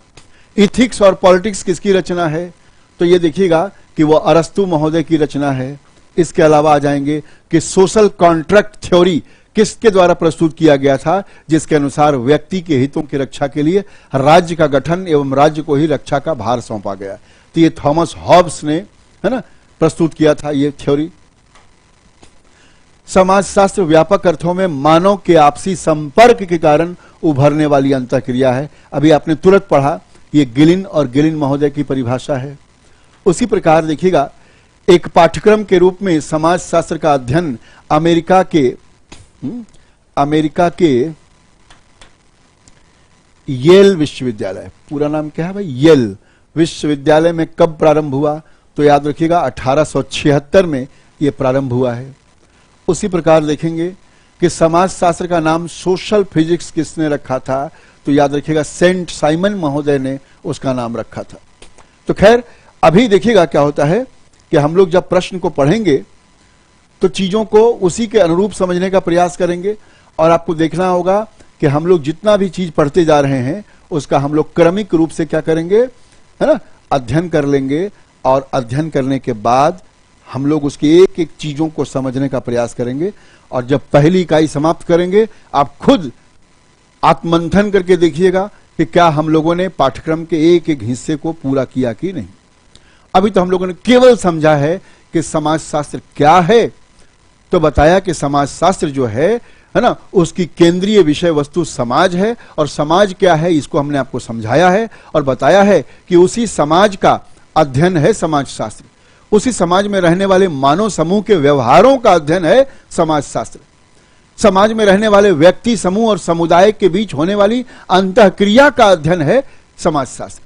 इथिक्स और पॉलिटिक्स किसकी रचना है, तो ये देखिएगा कि वो अरस्तु महोदय की रचना है। इसके अलावा आ जाएंगे कि सोशल कॉन्ट्रैक्ट थ्योरी किसके द्वारा प्रस्तुत किया गया था, जिसके अनुसार व्यक्ति के हितों की रक्षा के लिए राज्य का गठन एवं राज्य को ही रक्षा का भार सौंपा गया। तो ये थॉमस हॉब्स ने, है ना, प्रस्तुत किया था ये थ्योरी। समाजशास्त्र व्यापक अर्थों में मानव के आपसी संपर्क के कारण उभरने वाली अंतःक्रिया है। अभी आपने तुरंत पढ़ा, ये गिलिन और गिलिन महोदय की परिभाषा है। उसी प्रकार देखिएगा एक पाठ्यक्रम के रूप में समाजशास्त्र का अध्ययन अमेरिका के येल विश्वविद्यालय, पूरा नाम क्या है भाई, येल विश्वविद्यालय में कब प्रारंभ हुआ, तो याद रखिएगा 1876 में यह प्रारंभ हुआ है। उसी प्रकार देखेंगे कि समाजशास्त्र का नाम सोशल फिजिक्स किसने रखा था, तो याद रखिएगा सेंट साइमन महोदय ने उसका नाम रखा था। तो खैर अभी देखिएगा क्या होता है कि हम लोग जब प्रश्न को पढ़ेंगे तो चीजों को उसी के अनुरूप समझने का प्रयास करेंगे, और आपको देखना होगा कि हम लोग जितना भी चीज पढ़ते जा रहे हैं उसका हम लोग क्रमिक रूप से क्या करेंगे, है ना, अध्ययन कर लेंगे। और अध्ययन करने के बाद हम लोग उसकी एक एक चीजों को समझने का प्रयास करेंगे। और जब पहली इकाई समाप्त करेंगे, आप खुद आत्ममंथन करके देखिएगा कि क्या हम लोगों ने पाठ्यक्रम के एक एक हिस्से को पूरा किया कि नहीं। अभी तो हम लोगों ने केवल समझा है कि समाजशास्त्र क्या है। तो बताया कि समाजशास्त्र जो है ना, उसकी केंद्रीय विषय वस्तु समाज है। और समाज क्या है इसको हमने आपको समझाया है और बताया है कि उसी समाज का अध्ययन है समाजशास्त्र। उसी समाज में रहने वाले मानव समूह के व्यवहारों का अध्ययन है समाजशास्त्र। समाज में रहने वाले व्यक्ति समूह और समुदाय के बीच होने वाली अंतःक्रिया का अध्ययन है समाजशास्त्र।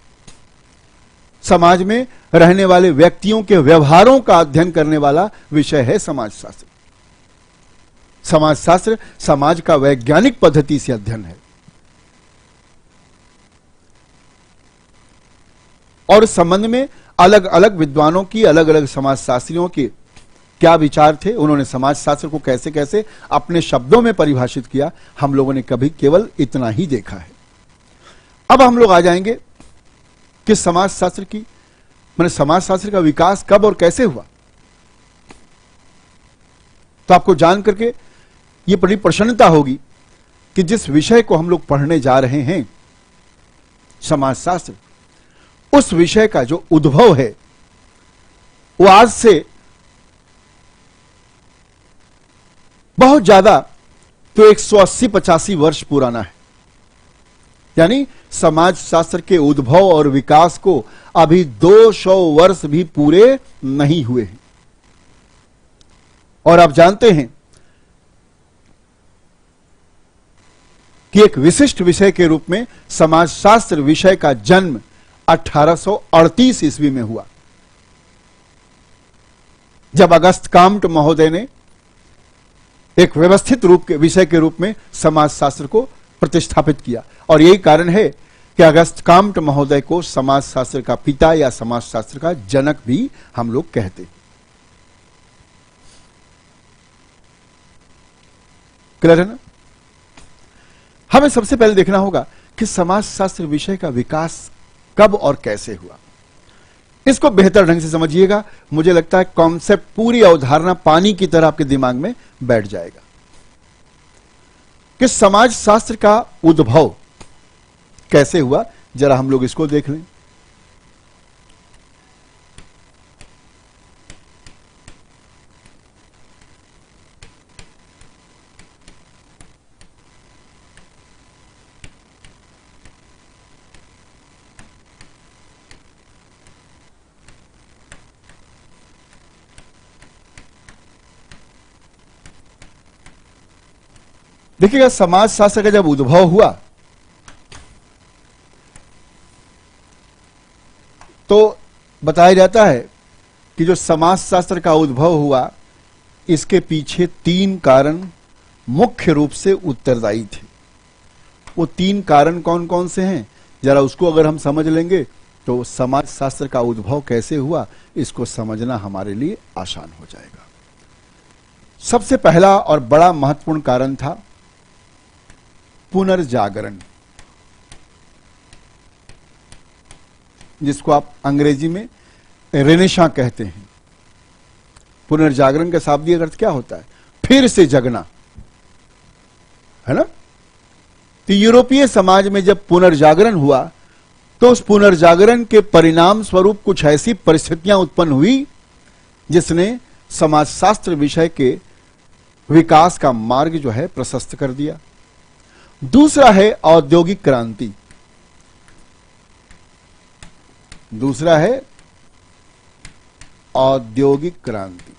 समाज में रहने वाले व्यक्तियों के व्यवहारों का अध्ययन करने वाला विषय है समाजशास्त्र। समाजशास्त्र समाज का वैज्ञानिक पद्धति से अध्ययन है। और इस संबंध में अलग अलग विद्वानों की, अलग अलग समाजशास्त्रियों के क्या विचार थे, उन्होंने समाजशास्त्र को कैसे कैसे अपने शब्दों में परिभाषित किया, हम लोगों ने कभी केवल इतना ही देखा है। अब हम लोग आ जाएंगे कि समाजशास्त्र की माने समाजशास्त्र का विकास कब और कैसे हुआ। तो आपको जान करके ये बड़ी प्रसन्नता होगी कि जिस विषय को हम लोग पढ़ने जा रहे हैं समाजशास्त्र, उस विषय का जो उद्भव है वो आज से बहुत ज्यादा तो 180-85 वर्ष पुराना है। यानी समाजशास्त्र के उद्भव और विकास को अभी 200 वर्ष भी पूरे नहीं हुए हैं। और आप जानते हैं कि एक विशिष्ट विषय के रूप में समाजशास्त्र विषय का जन्म 1838 ईस्वी में हुआ, जब अगस्त काम्ट महोदय ने एक व्यवस्थित रूप के विषय के रूप में समाजशास्त्र को प्रतिष्ठापित किया। और यही कारण है कि अगस्त काम्ट महोदय को समाजशास्त्र का पिता या समाजशास्त्र का जनक भी हम लोग कहते। क्लियर है ना। हमें सबसे पहले देखना होगा कि समाजशास्त्र विषय का विकास कब और कैसे हुआ। इसको बेहतर ढंग से समझिएगा, मुझे लगता है कॉन्सेप्ट, पूरी अवधारणा पानी की तरह आपके दिमाग में बैठ जाएगा कि समाजशास्त्र का उद्भव कैसे हुआ। जरा हम लोग इसको देख लें। देखिएगा, समाजशास्त्र का जब उद्भव हुआ तो बताया जाता है कि जो समाजशास्त्र का उद्भव हुआ, इसके पीछे 3 कारण मुख्य रूप से उत्तरदायी थे। वो 3 कारण कौन कौन से हैं, जरा उसको अगर हम समझ लेंगे तो समाजशास्त्र का उद्भव कैसे हुआ इसको समझना हमारे लिए आसान हो जाएगा। सबसे पहला और बड़ा महत्वपूर्ण कारण था पुनर्जागरण, जिसको आप अंग्रेजी में रेनेसां कहते हैं। पुनर्जागरण का शाब्दिक अर्थ क्या होता है? फिर से जगना, है ना। तो यूरोपीय समाज में जब पुनर्जागरण हुआ तो उस पुनर्जागरण के परिणाम स्वरूप कुछ ऐसी परिस्थितियां उत्पन्न हुई जिसने समाजशास्त्र विषय के विकास का मार्ग जो है प्रशस्त कर दिया। दूसरा है औद्योगिक क्रांति। दूसरा है औद्योगिक क्रांति।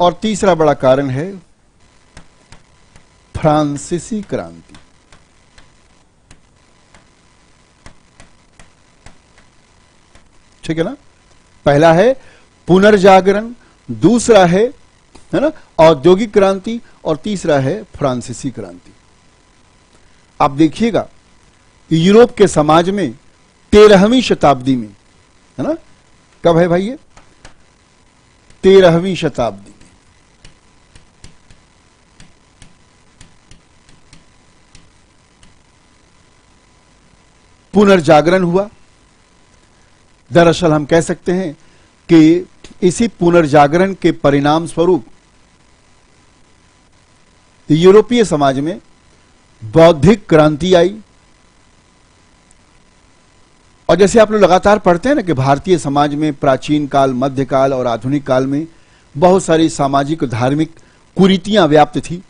और तीसरा बड़ा कारण है फ्रांसीसी क्रांति। ठीक है ना। पहला है पुनर्जागरण, दूसरा है ना औद्योगिक क्रांति, और तीसरा है फ्रांसीसी क्रांति। आप देखिएगा यूरोप के समाज में 13वीं शताब्दी में, है ना, कब है भाई ये? 13वीं शताब्दी में पुनर्जागरण हुआ। दरअसल हम कह सकते हैं कि इसी पुनर्जागरण के परिणाम स्वरूप यूरोपीय समाज में बौद्धिक क्रांति आई। और जैसे आप लोग लगातार पढ़ते हैं ना कि भारतीय समाज में प्राचीन काल, मध्यकाल और आधुनिक काल में बहुत सारी सामाजिक धार्मिक कुरीतियां व्याप्त थी,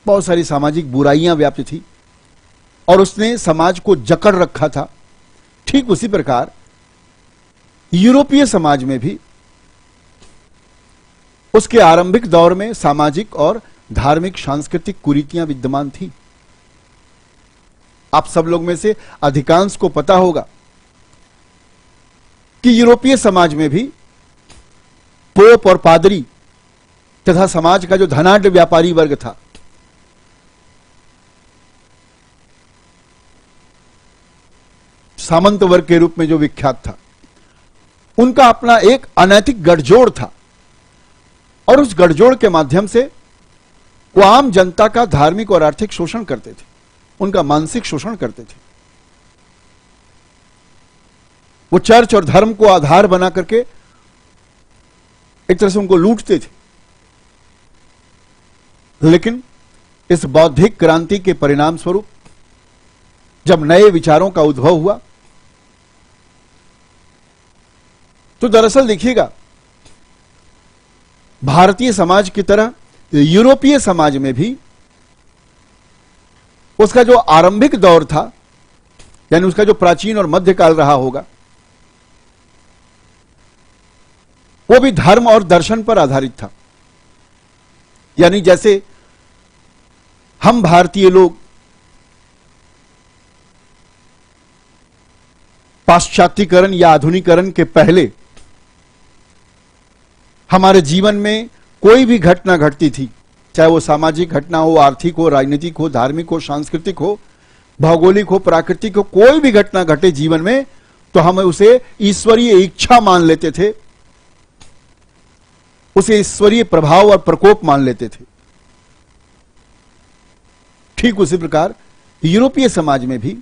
बहुत सारी सामाजिक बुराइयां व्याप्त थी और उसने समाज को जकड़ रखा था। ठीक उसी प्रकार यूरोपीय समाज में भी उसके आरंभिक दौर में सामाजिक और धार्मिक सांस्कृतिक कुरीतियां विद्यमान थी। आप सब लोग में से अधिकांश को पता होगा कि यूरोपीय समाज में भी पोप और पादरी तथा समाज का जो धनाढ्य व्यापारी वर्ग था, सामंत वर्ग के रूप में जो विख्यात था, उनका अपना एक अनैतिक गठजोड़ था और उस गठजोड़ के माध्यम से वो आम जनता का धार्मिक और आर्थिक शोषण करते थे, उनका मानसिक शोषण करते थे। वो चर्च और धर्म को आधार बना करके एक तरह से उनको लूटते थे। लेकिन इस बौद्धिक क्रांति के परिणाम स्वरूप जब नए विचारों का उद्भव हुआ तो दरअसल देखिएगा, भारतीय समाज की तरह यूरोपीय समाज में भी उसका जो आरंभिक दौर था, यानी उसका जो प्राचीन और मध्यकाल रहा होगा, वो भी धर्म और दर्शन पर आधारित था। यानी जैसे हम भारतीय लोग पाश्चात्यकरण या आधुनिकीकरण के पहले हमारे जीवन में कोई भी घटना घटती थी, चाहे वो सामाजिक घटना हो, आर्थिक हो, राजनीतिक हो, धार्मिक हो, सांस्कृतिक हो, भौगोलिक हो, प्राकृतिक हो, कोई भी घटना घटे जीवन में तो हम उसे ईश्वरीय इच्छा मान लेते थे, उसे ईश्वरीय प्रभाव और प्रकोप मान लेते थे। ठीक उसी प्रकार यूरोपीय समाज में भी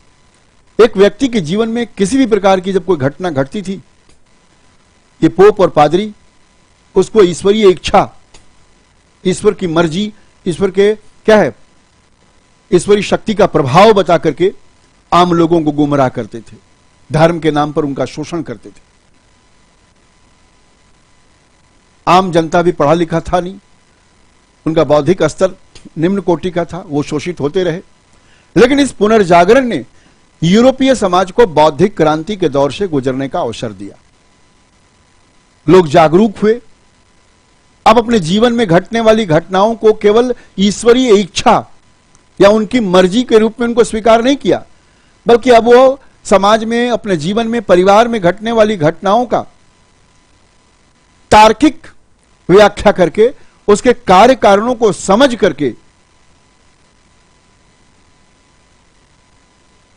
एक व्यक्ति के जीवन में किसी भी प्रकार की जब कोई घटना घटती थी, ये पोप और पादरी उसको ईश्वरीय इच्छा, ईश्वर की मर्जी, ईश्वर के क्या है, ईश्वरीय शक्ति का प्रभाव बता करके आम लोगों को गुमराह करते थे, धर्म के नाम पर उनका शोषण करते थे। आम जनता भी पढ़ा लिखा था नहीं, उनका बौद्धिक स्तर निम्न कोटि का था, वो शोषित होते रहे। लेकिन इस पुनर्जागरण ने यूरोपीय समाज को बौद्धिक क्रांति के दौर से गुजरने का अवसर दिया। लोग जागरूक हुए, अब अपने जीवन में घटने वाली घटनाओं को केवल ईश्वरीय इच्छा या उनकी मर्जी के रूप में उनको स्वीकार नहीं किया, बल्कि अब वो समाज में, अपने जीवन में, परिवार में घटने वाली घटनाओं का तार्किक व्याख्या करके, उसके कार्य कारणों को समझ करके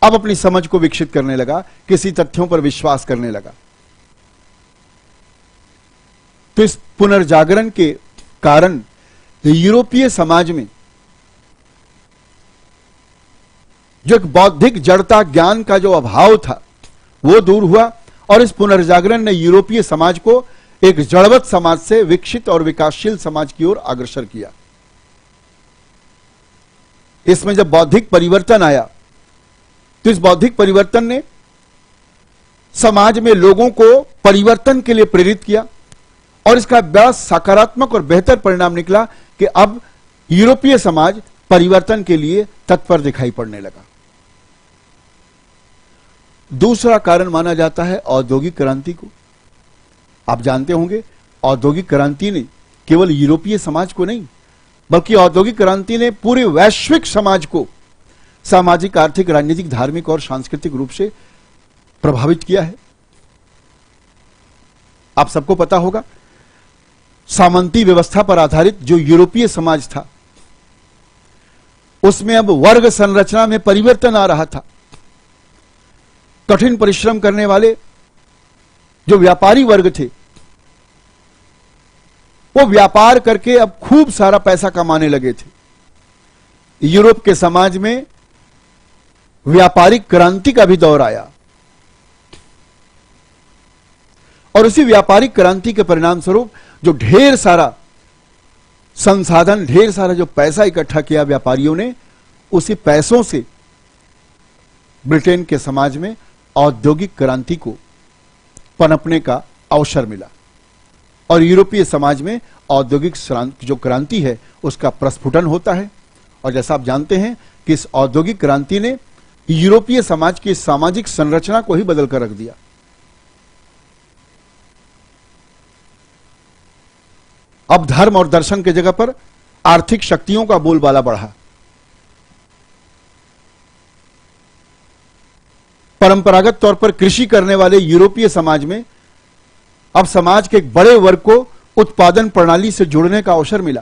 अब अपनी समझ को विकसित करने लगा, किसी तथ्यों पर विश्वास करने लगा। तो इस पुनर्जागरण के कारण यूरोपीय समाज में जो एक बौद्धिक जड़ता, ज्ञान का जो अभाव था, वो दूर हुआ और इस पुनर्जागरण ने यूरोपीय समाज को एक जड़वत समाज से विकसित और विकासशील समाज की ओर अग्रसर किया। इसमें जब बौद्धिक परिवर्तन आया तो इस बौद्धिक परिवर्तन ने समाज में लोगों को परिवर्तन के लिए प्रेरित किया और इसका बड़ा सकारात्मक और बेहतर परिणाम निकला कि अब यूरोपीय समाज परिवर्तन के लिए तत्पर दिखाई पड़ने लगा। दूसरा कारण माना जाता है औद्योगिक क्रांति को। आप जानते होंगे, औद्योगिक क्रांति ने केवल यूरोपीय समाज को नहीं, बल्कि औद्योगिक क्रांति ने पूरे वैश्विक समाज को सामाजिक, आर्थिक, राजनीतिक, धार्मिक और सांस्कृतिक रूप से प्रभावित किया है। आप सबको पता होगा, सामंती व्यवस्था पर आधारित जो यूरोपीय समाज था, उसमें अब वर्ग संरचना में परिवर्तन आ रहा था। कठिन परिश्रम करने वाले जो व्यापारी वर्ग थे, वो व्यापार करके अब खूब सारा पैसा कमाने लगे थे। यूरोप के समाज में व्यापारिक क्रांति का भी दौर आया, और उसी व्यापारिक क्रांति के परिणाम स्वरूप जो ढेर सारा संसाधन, ढेर सारा जो पैसा इकट्ठा किया व्यापारियों ने, उसी पैसों से ब्रिटेन के समाज में औद्योगिक क्रांति को पनपने का अवसर मिला और यूरोपीय समाज में औद्योगिक जो क्रांति है उसका प्रस्फुटन होता है। और जैसा आप जानते हैं कि इस औद्योगिक क्रांति ने यूरोपीय समाज की सामाजिक संरचना को ही बदल कर रख दिया। अब धर्म और दर्शन की जगह पर आर्थिक शक्तियों का बोलबाला बढ़ा। परंपरागत तौर पर कृषि करने वाले यूरोपीय समाज में अब समाज के एक बड़े वर्ग को उत्पादन प्रणाली से जुड़ने का अवसर मिला।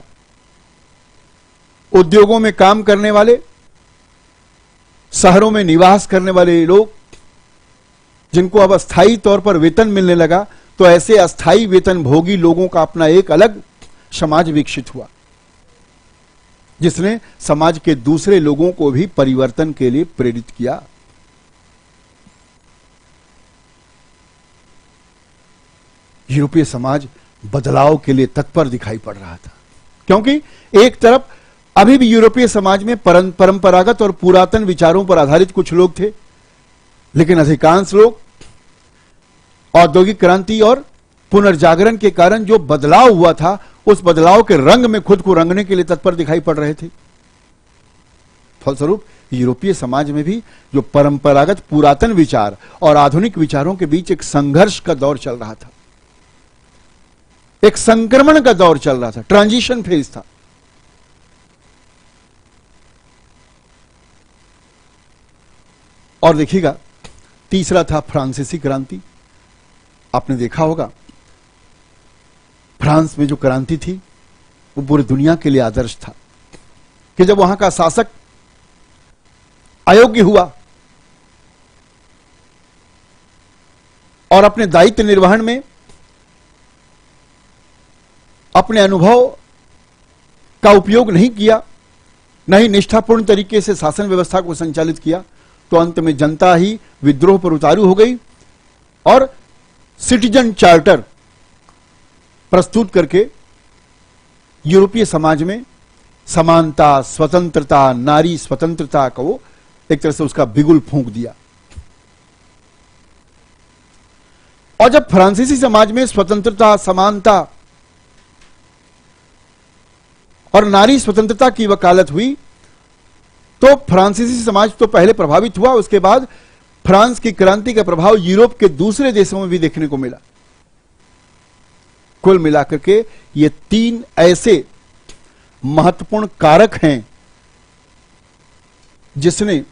उद्योगों में काम करने वाले, शहरों में निवास करने वाले लोग, जिनको अब अस्थायी तौर पर वेतन मिलने लगा, तो ऐसे अस्थायी वेतन भोगी लोगों का अपना एक अलग समाज विकसित हुआ, जिसने समाज के दूसरे लोगों को भी परिवर्तन के लिए प्रेरित किया। यूरोपीय समाज बदलाव के लिए तत्पर दिखाई पड़ रहा था, क्योंकि एक तरफ अभी भी यूरोपीय समाज में परंपरागत और पुरातन विचारों पर आधारित कुछ लोग थे, लेकिन अधिकांश लोग औद्योगिक क्रांति और पुनर्जागरण के कारण जो बदलाव हुआ था, उस बदलाव के रंग में खुद को रंगने के लिए तत्पर दिखाई पड़ रहे थे। फलस्वरूप यूरोपीय समाज में भी जो परंपरागत पुरातन विचार और आधुनिक विचारों के बीच एक संघर्ष का दौर चल रहा था, एक संक्रमण का दौर चल रहा था, ट्रांजिशन फेज था। और देखिएगा, तीसरा था फ्रांसीसी क्रांति। आपने देखा होगा फ्रांस में जो क्रांति थी वो पूरी दुनिया के लिए आदर्श था कि जब वहां का शासक अयोग्य हुआ और अपने दायित्व निर्वहन में अपने अनुभव का उपयोग नहीं किया, न ही निष्ठापूर्ण तरीके से शासन व्यवस्था को संचालित किया, तो अंत में जनता ही विद्रोह पर उतारू हो गई और सिटीजन चार्टर प्रस्तुत करके यूरोपीय समाज में समानता, स्वतंत्रता, नारी स्वतंत्रता को एक तरह से उसका बिगुल फूंक दिया। और जब फ्रांसीसी समाज में स्वतंत्रता, समानता और नारी स्वतंत्रता की वकालत हुई, तो फ्रांसीसी समाज तो पहले प्रभावित हुआ, उसके बाद फ्रांस की क्रांति का प्रभाव यूरोप के दूसरे देशों में भी देखने को मिला। कुल मिलाकर के ये तीन ऐसे महत्वपूर्ण कारक हैं जिसने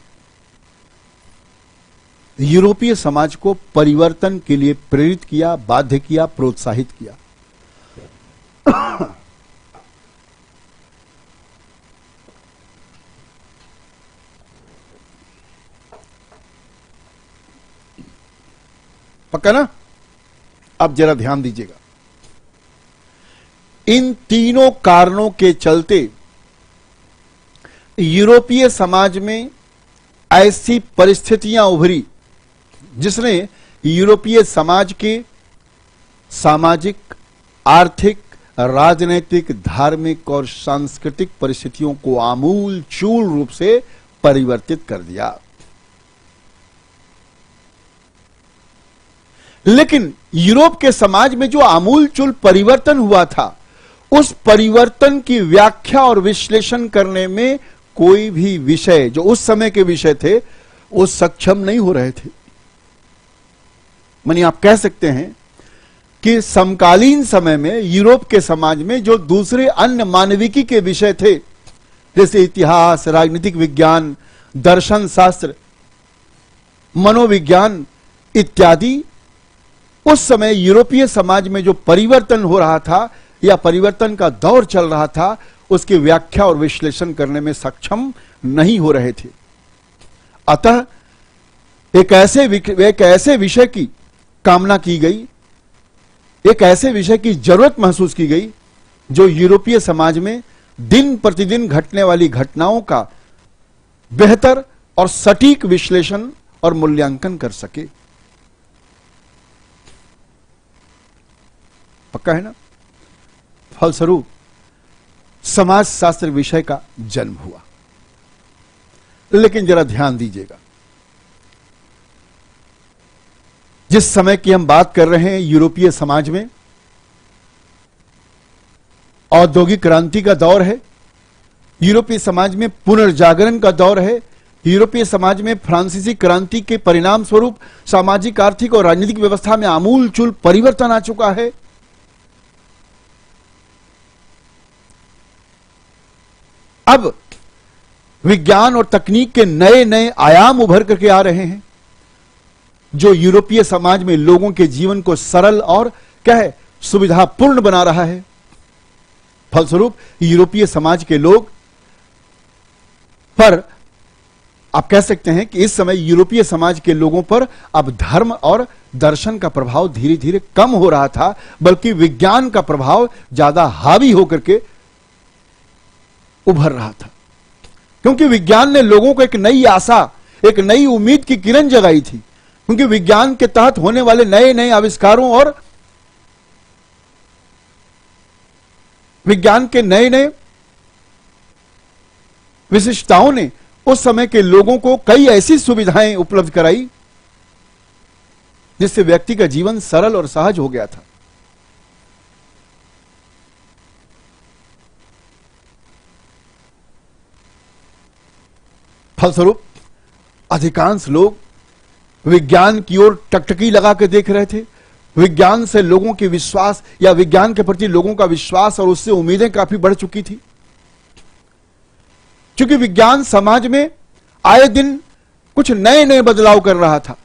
यूरोपीय समाज को परिवर्तन के लिए प्रेरित किया, बाध्य किया, प्रोत्साहित किया। पक्का ना? अब जरा ध्यान दीजिएगा, इन तीनों कारणों के चलते यूरोपीय समाज में ऐसी परिस्थितियां उभरी जिसने यूरोपीय समाज के सामाजिक, आर्थिक, राजनैतिक, धार्मिक और सांस्कृतिक परिस्थितियों को आमूल चूल रूप से परिवर्तित कर दिया। लेकिन यूरोप के समाज में जो आमूलचूल परिवर्तन हुआ था, उस परिवर्तन की व्याख्या और विश्लेषण करने में कोई भी विषय जो उस समय के विषय थे वो सक्षम नहीं हो रहे थे। मानिए आप कह सकते हैं कि समकालीन समय में यूरोप के समाज में जो दूसरे अन्य मानविकी के विषय थे, जैसे इतिहास, राजनीतिक विज्ञान, दर्शन शास्त्र, मनोविज्ञान इत्यादि, उस समय यूरोपीय समाज में जो परिवर्तन हो रहा था या परिवर्तन का दौर चल रहा था, उसकी व्याख्या और विश्लेषण करने में सक्षम नहीं हो रहे थे। अतः एक ऐसे विषय की कामना की गई, एक ऐसे विषय की जरूरत महसूस की गई जो यूरोपीय समाज में दिन प्रतिदिन घटने वाली घटनाओं का बेहतर और सटीक विश्लेषण और मूल्यांकन कर सके। पक्का है ना? फलस्वरूप समाज शास्त्र विषय का जन्म हुआ। लेकिन जरा ध्यान दीजिएगा, जिस समय की हम बात कर रहे हैं, यूरोपीय समाज में औद्योगिक क्रांति का दौर है, यूरोपीय समाज में पुनर्जागरण का दौर है, यूरोपीय समाज में फ्रांसीसी क्रांति के परिणाम स्वरूप सामाजिक, आर्थिक और राजनीतिक व्यवस्था में आमूलचूल परिवर्तन आ चुका है। अब विज्ञान और तकनीक के नए नए आयाम उभर करके आ रहे हैं, जो यूरोपीय समाज में लोगों के जीवन को सरल और क्या है, सुविधापूर्ण बना रहा है। फलस्वरूप यूरोपीय समाज के लोग पर आप कह सकते हैं कि इस समय यूरोपीय समाज के लोगों पर अब धर्म और दर्शन का प्रभाव धीरे धीरे कम हो रहा था, बल्कि विज्ञान का प्रभाव ज्यादा हावी होकर के उभर रहा था। क्योंकि विज्ञान ने लोगों को एक नई आशा, एक नई उम्मीद की किरण जगाई थी। क्योंकि विज्ञान के तहत होने वाले नए नए आविष्कारों और विज्ञान के नए नए विशिष्टताओं ने उस समय के लोगों को कई ऐसी सुविधाएं उपलब्ध कराई जिससे व्यक्ति का जीवन सरल और सहज हो गया था। फलस्वरूप अधिकांश लोग विज्ञान की ओर टकटकी लगा के देख रहे थे। विज्ञान से लोगों के विश्वास या विज्ञान के प्रति लोगों का विश्वास और उससे उम्मीदें काफी बढ़ चुकी थी। क्योंकि विज्ञान समाज में आए दिन कुछ नए नए बदलाव कर रहा था।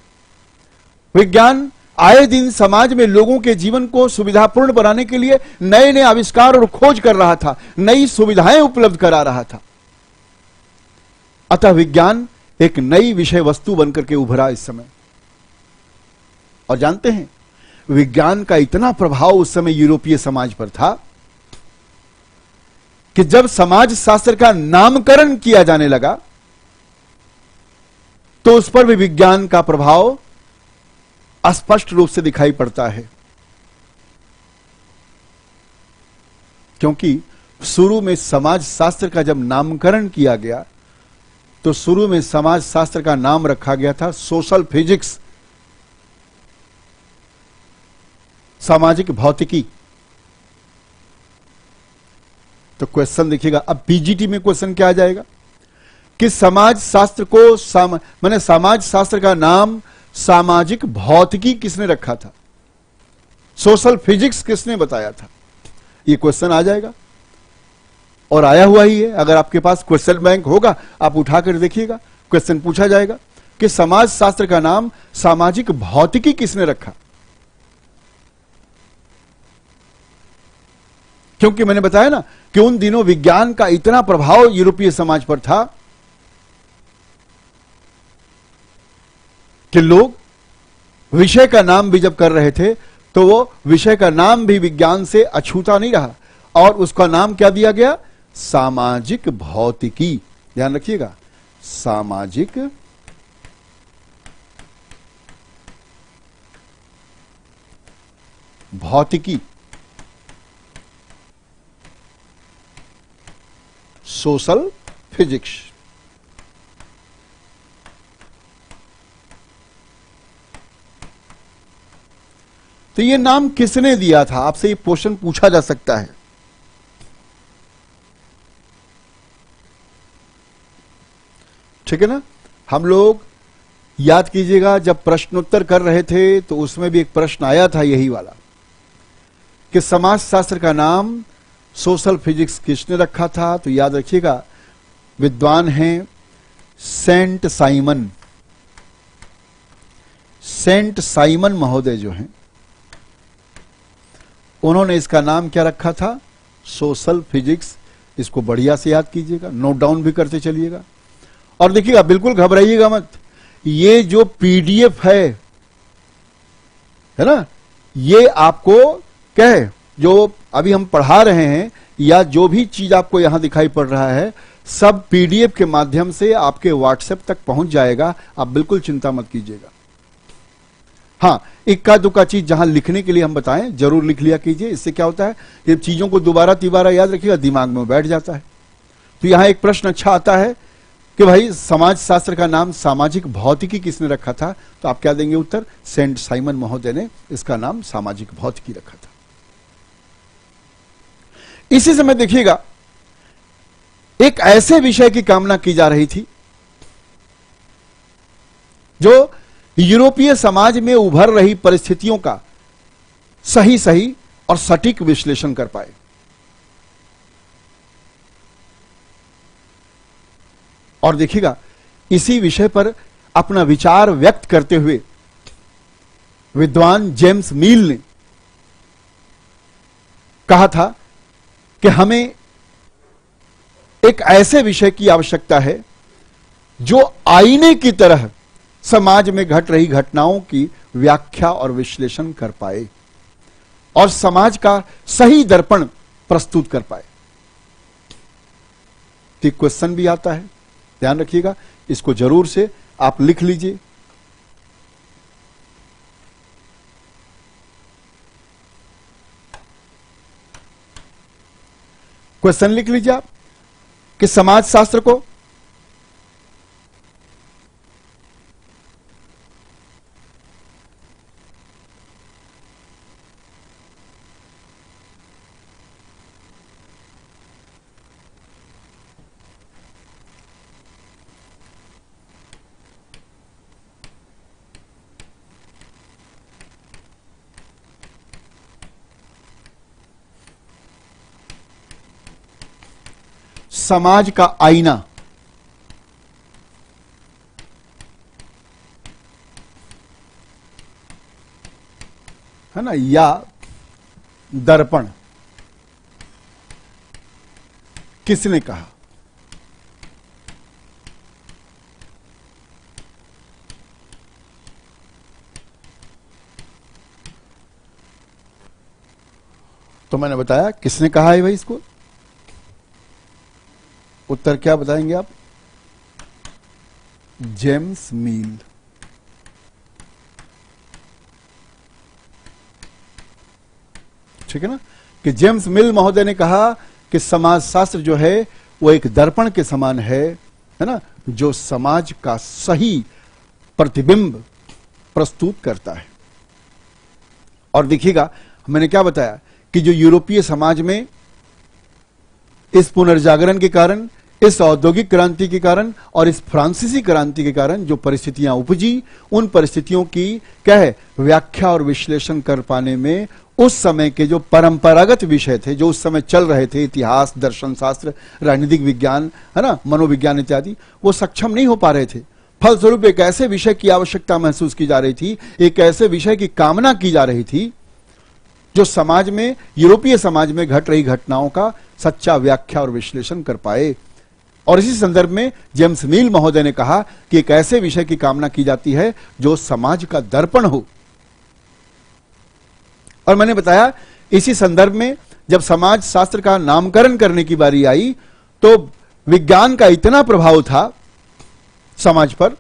विज्ञान आए दिन समाज में लोगों के जीवन को सुविधापूर्ण बनाने के लिए नए नए आविष्कार और खोज कर रहा था, नई सुविधाएं उपलब्ध करा रहा था। अतः विज्ञान एक नई विषय वस्तु बनकर के उभरा इस समय। और जानते हैं, विज्ञान का इतना प्रभाव उस समय यूरोपीय समाज पर था कि जब समाज शास्त्र का नामकरण किया जाने लगा तो उस पर भी विज्ञान का प्रभाव स्पष्ट रूप से दिखाई पड़ता है। क्योंकि शुरू में समाज शास्त्र का जब नामकरण किया गया तो शुरू में समाज शास्त्र का नाम रखा गया था सोशल फिजिक्स, सामाजिक भौतिकी। तो क्वेश्चन देखिएगा, अब पीजीटी में क्वेश्चन क्या आ जाएगा कि समाज शास्त्र को समाज शास्त्र का नाम सामाजिक भौतिकी किसने रखा था, सोशल फिजिक्स किसने बताया था? ये क्वेश्चन आ जाएगा और आया हुआ ही है। अगर आपके पास क्वेश्चन बैंक होगा आप उठाकर देखिएगा, क्वेश्चन पूछा जाएगा कि समाज शास्त्र का नाम सामाजिक भौतिकी किसने रखा। क्योंकि मैंने बताया ना कि उन दिनों विज्ञान का इतना प्रभाव यूरोपीय समाज पर था कि लोग विषय का नाम भी जब कर रहे थे तो वो विषय का नाम भी विज्ञान से अछूता नहीं रहा और उसका नाम क्या दिया गया, सामाजिक भौतिकी। ध्यान रखिएगा, सामाजिक भौतिकी, सोशल फिजिक्स। तो ये नाम किसने दिया था, आपसे ये क्वेश्चन पूछा जा सकता है। ठीक है ना? हम लोग याद कीजिएगा, जब प्रश्नोत्तर कर रहे थे तो उसमें भी एक प्रश्न आया था यही वाला कि समाज शास्त्र का नाम सोशल फिजिक्स किसने रखा था। तो याद रखिएगा, विद्वान हैं सेंट साइमन। सेंट साइमन महोदय जो हैं, उन्होंने इसका नाम क्या रखा था, सोशल फिजिक्स। इसको बढ़िया से याद कीजिएगा, नोट डाउन भी करते चलिएगा। और देखिएगा, बिल्कुल घबराइएगा मत, ये जो पीडीएफ है ना, ये आपको क्या है, जो अभी हम पढ़ा रहे हैं या जो भी चीज आपको यहां दिखाई पड़ रहा है, सब पीडीएफ के माध्यम से आपके व्हाट्सएप तक पहुंच जाएगा। आप बिल्कुल चिंता मत कीजिएगा। हाँ, इक्का दुक्का चीज जहां लिखने के लिए हम बताएं जरूर लिख लिया कीजिए। इससे क्या होता है, ये चीजों को दोबारा तिबारा याद रखिएगा, दिमाग में बैठ जाता है। तो यहां एक प्रश्न अच्छा आता है कि भाई समाज शास्त्र का नाम सामाजिक भौतिकी किसने रखा था? तो आप क्या देंगे उत्तर? सेंट साइमन महोदय ने इसका नाम सामाजिक भौतिकी रखा था। इसी समय देखिएगा एक ऐसे विषय की कामना की जा रही थी जो यूरोपीय समाज में उभर रही परिस्थितियों का सही सही और सटीक विश्लेषण कर पाए। और देखिएगा इसी विषय पर अपना विचार व्यक्त करते हुए विद्वान जेम्स मील ने कहा था कि हमें एक ऐसे विषय की आवश्यकता है जो आईने की तरह समाज में घट रही घटनाओं की व्याख्या और विश्लेषण कर पाए और समाज का सही दर्पण प्रस्तुत कर पाए। तो क्वेश्चन भी आता है, ध्यान रखिएगा, इसको जरूर से आप लिख लीजिए। क्वेश्चन लिख लीजिए आप कि समाज शास्त्र को समाज का आईना है ना, या दर्पण किसने कहा? तो मैंने बताया किसने कहा है भाई इसको। उत्तर क्या बताएंगे आप? जेम्स मील। ठीक है ना, कि जेम्स मिल महोदय ने कहा कि समाज शास्त्र जो है वो एक दर्पण के समान है ना, जो समाज का सही प्रतिबिंब प्रस्तुत करता है। और देखिएगा मैंने क्या बताया कि जो यूरोपीय समाज में इस पुनर्जागरण के कारण, इस औद्योगिक क्रांति के कारण और इस फ्रांसीसी क्रांति के कारण जो परिस्थितियां उपजी, उन परिस्थितियों की क्या है व्याख्या और विश्लेषण कर पाने में उस समय के जो परंपरागत विषय थे, जो उस समय चल रहे थे, इतिहास, दर्शन शास्त्र, राजनीतिक विज्ञान, है ना, मनोविज्ञान इत्यादि, वो सक्षम नहीं हो पा रहे थे। फलस्वरूप एक ऐसे विषय की आवश्यकता महसूस की जा रही थी, एक ऐसे विषय की कामना की जा रही थी जो समाज में, यूरोपीय समाज में घट रही घटनाओं का सच्चा व्याख्या और विश्लेषण कर पाए। और इसी संदर्भ में जेम्स मील महोदय ने कहा कि एक ऐसे विषय की कामना की जाती है जो समाज का दर्पण हो। और मैंने बताया इसी संदर्भ में जब समाज शास्त्र का नामकरण करने की बारी आई तो विज्ञान का इतना प्रभाव था समाज पर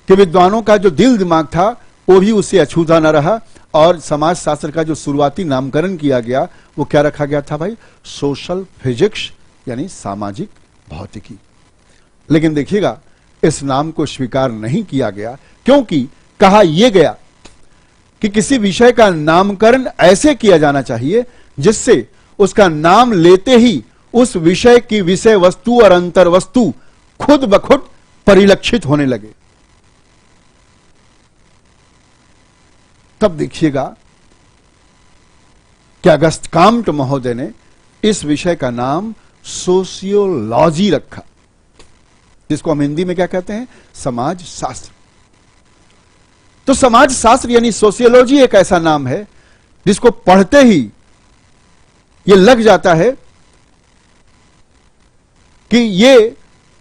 कि विद्वानों का जो दिल दिमाग था वो भी उससे अछूता न रहा, और समाज शास्त्र का जो शुरुआती नामकरण किया गया वो क्या रखा गया था भाई? सोशल फिजिक्स, यानी सामाजिक भौतिकी। लेकिन देखिएगा इस नाम को स्वीकार नहीं किया गया, क्योंकि कहा यह गया कि किसी विषय का नामकरण ऐसे किया जाना चाहिए जिससे उसका नाम लेते ही उस विषय की विषय वस्तु और अंतर वस्तु खुद ब खुद परिलक्षित होने लगे। तब देखिएगा कि अगस्त काम्ट महोदय ने इस विषय का नाम सोशियोलॉजी रखा, जिसको हम हिंदी में क्या कहते हैं? समाज शास्त्र। तो समाज शास्त्र यानी सोशियोलॉजी एक ऐसा नाम है जिसको पढ़ते ही यह लग जाता है कि ये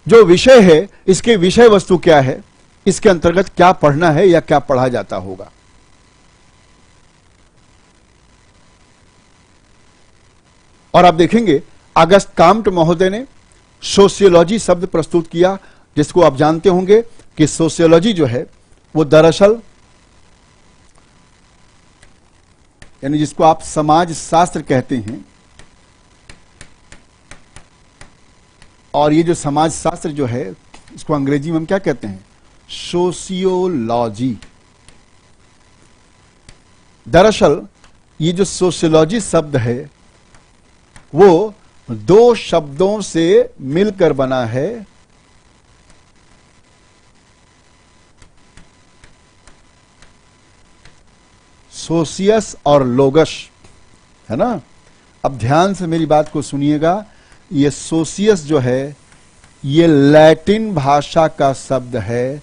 जो विषय है इसके विषय वस्तु क्या है, इसके अंतर्गत क्या पढ़ना है या क्या पढ़ा जाता होगा। और आप देखेंगे अगस्त काम्ट महोदय ने सोशियोलॉजी शब्द प्रस्तुत किया, जिसको आप जानते होंगे कि सोशियोलॉजी जो है वो दरअसल यानी जिसको आप समाज शास्त्र कहते हैं, और ये जो समाज शास्त्र जो है इसको अंग्रेजी में हम क्या कहते हैं? सोशियोलॉजी। दरअसल ये जो सोशियोलॉजी शब्द है वो दो शब्दों से मिलकर बना है। सोशियस और लोगस, है ना? अब ध्यान से मेरी बात को सुनिएगा। ये सोशियस जो है ये लैटिन भाषा का शब्द है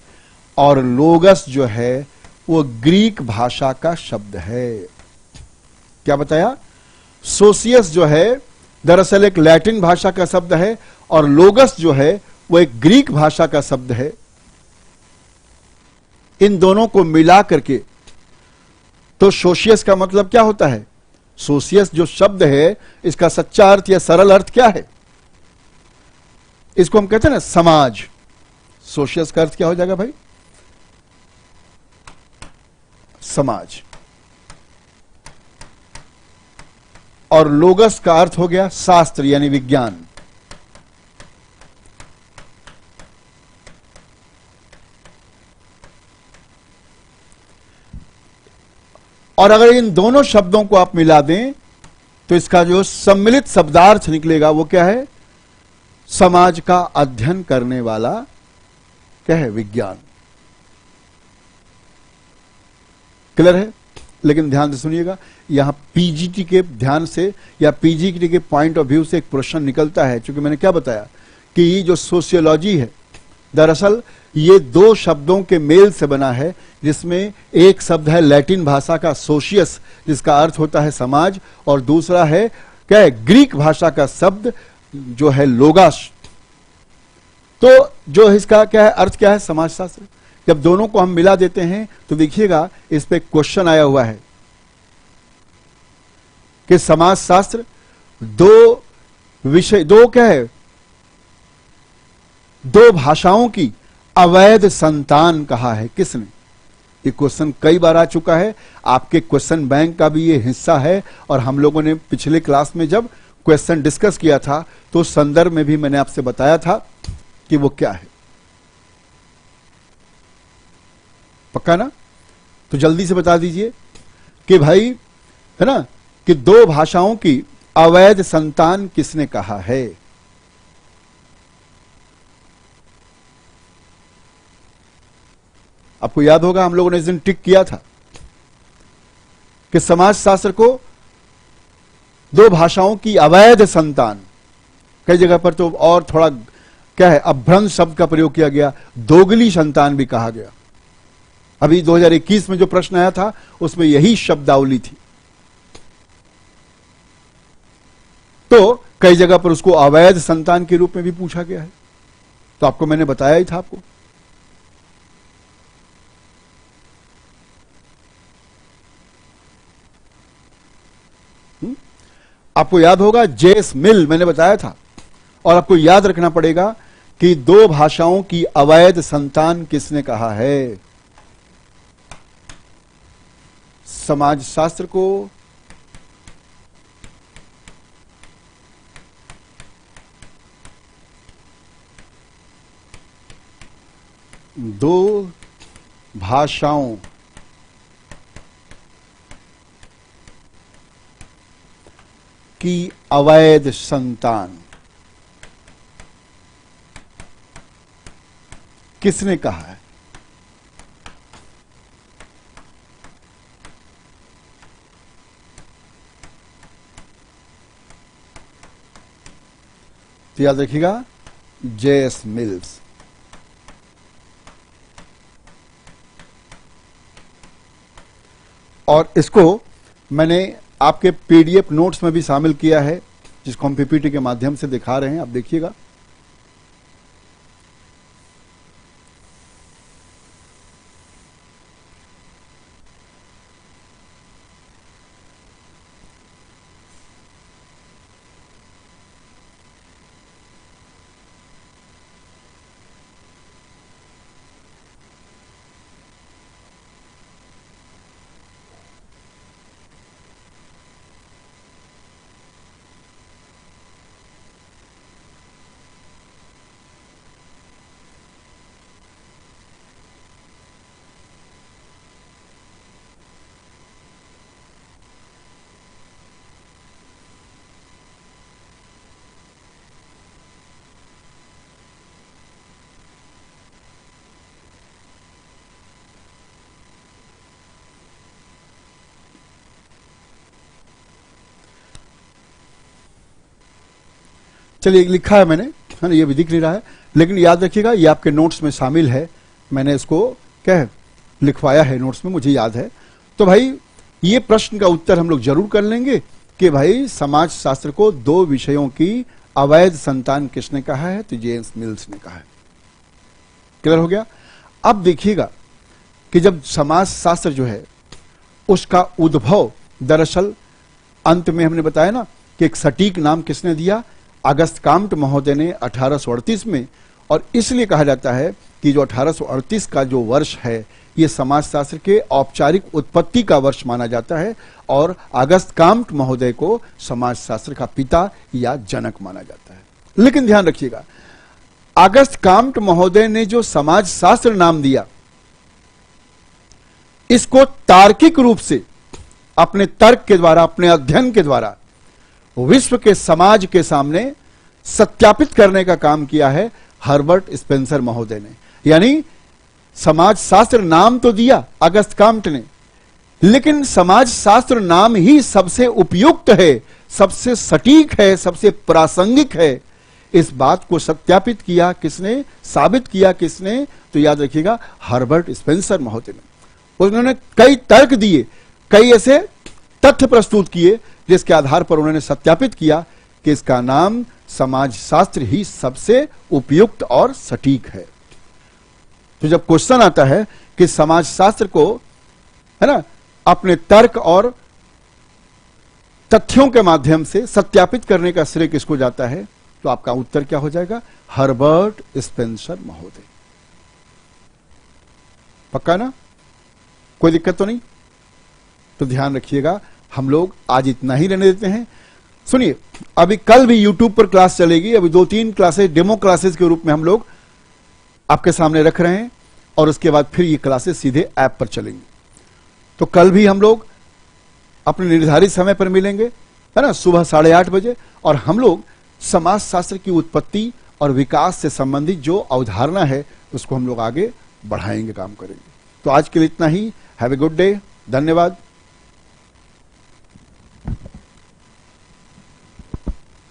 और लोगस जो है वो ग्रीक भाषा का शब्द है। क्या बताया? सोशियस जो है दरअसल एक लैटिन भाषा का शब्द है और लोगस जो है वो एक ग्रीक भाषा का शब्द है। इन दोनों को मिला करके तो सोशियस का मतलब क्या होता है? सोशियस जो शब्द है इसका सच्चा अर्थ या सरल अर्थ क्या है? इसको हम कहते हैं ना समाज। सोशियस का अर्थ क्या हो जाएगा भाई? समाज। और लोगस का अर्थ हो गया शास्त्र यानी विज्ञान। और अगर इन दोनों शब्दों को आप मिला दें तो इसका जो सम्मिलित शब्दार्थ निकलेगा वो क्या है? समाज का अध्ययन करने वाला क्या है? विज्ञान। क्लियर है? लेकिन ध्यान से सुनिएगा, यहां पीजीटी के ध्यान से या पीजीटी के पॉइंट ऑफ व्यू से एक प्रश्न निकलता है। क्योंकि मैंने क्या बताया कि ये जो सोशियोलॉजी है दरअसल ये दो शब्दों के मेल से बना है, जिसमें एक शब्द है लैटिन भाषा का सोशियस जिसका अर्थ होता है समाज, और दूसरा है क्या है? ग्रीक भाषा का शब्द जो है लोगास। तो जो इसका क्या है अर्थ क्या है? समाजशास्त्र। जब दोनों को हम मिला देते हैं तो देखिएगा इस पे क्वेश्चन आया हुआ है कि समाजशास्त्र दो विषय, दो क्या है? दो भाषाओं की अवैध संतान कहा है। किसने? ये क्वेश्चन कई बार आ चुका है, आपके क्वेश्चन बैंक का भी ये हिस्सा है। और हम लोगों ने पिछले क्लास में जब क्वेश्चन डिस्कस किया था तो उस संदर्भ में भी मैंने आपसे बताया था कि वो क्या है। पक्का ना? तो जल्दी से बता दीजिए कि भाई, है ना, कि दो भाषाओं की अवैध संतान किसने कहा है? आपको याद होगा हम लोगों ने इस दिन टिक किया था कि समाजशास्त्र को दो भाषाओं की अवैध संतान, कई जगह पर तो और थोड़ा क्या है अभ्रंश शब्द का प्रयोग किया गया, दोगली संतान भी कहा गया। अभी 2021 में जो प्रश्न आया था उसमें यही शब्दावली थी। तो कई जगह पर उसको अवैध संतान के रूप में भी पूछा गया है। तो आपको मैंने बताया ही था आपको। आपको याद होगा जेस मिल मैंने बताया था। और आपको याद रखना पड़ेगा कि दो भाषाओं की अवैध संतान किसने कहा है? समाजशास्त्र को दो भाषाओं की अवैध संतान किसने कहा है? तो याद रखिएगा जेएस मिल्स। और इसको मैंने आपके पीडीएफ नोट्स में भी शामिल किया है, जिसको हम पीपीटी के माध्यम से दिखा रहे हैं। आप देखिएगा। चलिए लिखा है मैंने, है ना, ये भी दिख नहीं रहा है, लेकिन याद रखिएगा ये आपके नोट्स में शामिल है, मैंने इसको क्या है लिखवाया है नोट्स में, मुझे याद है। तो भाई ये प्रश्न का उत्तर हम लोग जरूर कर लेंगे कि भाई समाज शास्त्र को दो विषयों की अवैध संतान किसने कहा है, तो जेम्स मिल्स ने कहा है। क्लियर हो गया। अब देखिएगा कि जब समाज शास्त्र जो है उसका उद्भव दरअसल अंत में हमने बताया ना कि एक सटीक नाम किसने दिया, अगस्त काम्ट महोदय ने 1838 में, और इसलिए कहा जाता है कि जो 1838 का जो वर्ष है ये समाजशास्त्र के औपचारिक उत्पत्ति का वर्ष माना जाता है और अगस्त काम्ट महोदय को समाजशास्त्र का पिता या जनक माना जाता है। लेकिन ध्यान रखिएगा, अगस्त काम्ट महोदय ने जो समाजशास्त्र नाम दिया इसको तार्किक रूप से अपने तर्क के द्वारा, अपने अध्ययन के द्वारा विश्व के समाज के सामने सत्यापित करने का काम किया है हर्बर्ट स्पेंसर महोदय ने। यानी समाज शास्त्र नाम तो दिया अगस्त काम्ट ने, लेकिन समाज शास्त्र नाम ही सबसे उपयुक्त है, सबसे सटीक है, सबसे प्रासंगिक है। इस बात को सत्यापित किया किसने, साबित किया किसने, तो याद रखिएगा हर्बर्ट स्पेंसर महोदय ने। उन्होंने कई तर्क दिए, कई ऐसे तथ्य प्रस्तुत किए जिसके आधार पर उन्होंने सत्यापित किया कि इसका नाम समाज शास्त्र ही सबसे उपयुक्त और सटीक है। तो जब क्वेश्चन आता है कि समाज शास्त्र को, है ना, अपने तर्क और तथ्यों के माध्यम से सत्यापित करने का श्रेय किसको जाता है, तो आपका उत्तर क्या हो जाएगा, हर्बर्ट स्पेंसर महोदय। पक्का ना, कोई दिक्कत तो नहीं। तो ध्यान रखिएगा, हम लोग आज इतना ही रहने देते हैं। सुनिए, अभी कल भी YouTube पर क्लास चलेगी, अभी 2-3 क्लासेस डेमो क्लासेस के रूप में हम लोग आपके सामने रख रहे हैं और उसके बाद फिर ये क्लासेस सीधे ऐप पर चलेंगी। तो कल भी हम लोग अपने निर्धारित समय पर मिलेंगे, है ना, सुबह 8:30 बजे, और हम लोग समाज शास्त्र की उत्पत्ति और विकास से संबंधित जो अवधारणा है उसको हम लोग आगे बढ़ाएंगे, काम करेंगे। तो आज के लिए इतना ही। हैव ए गुड डे, धन्यवाद।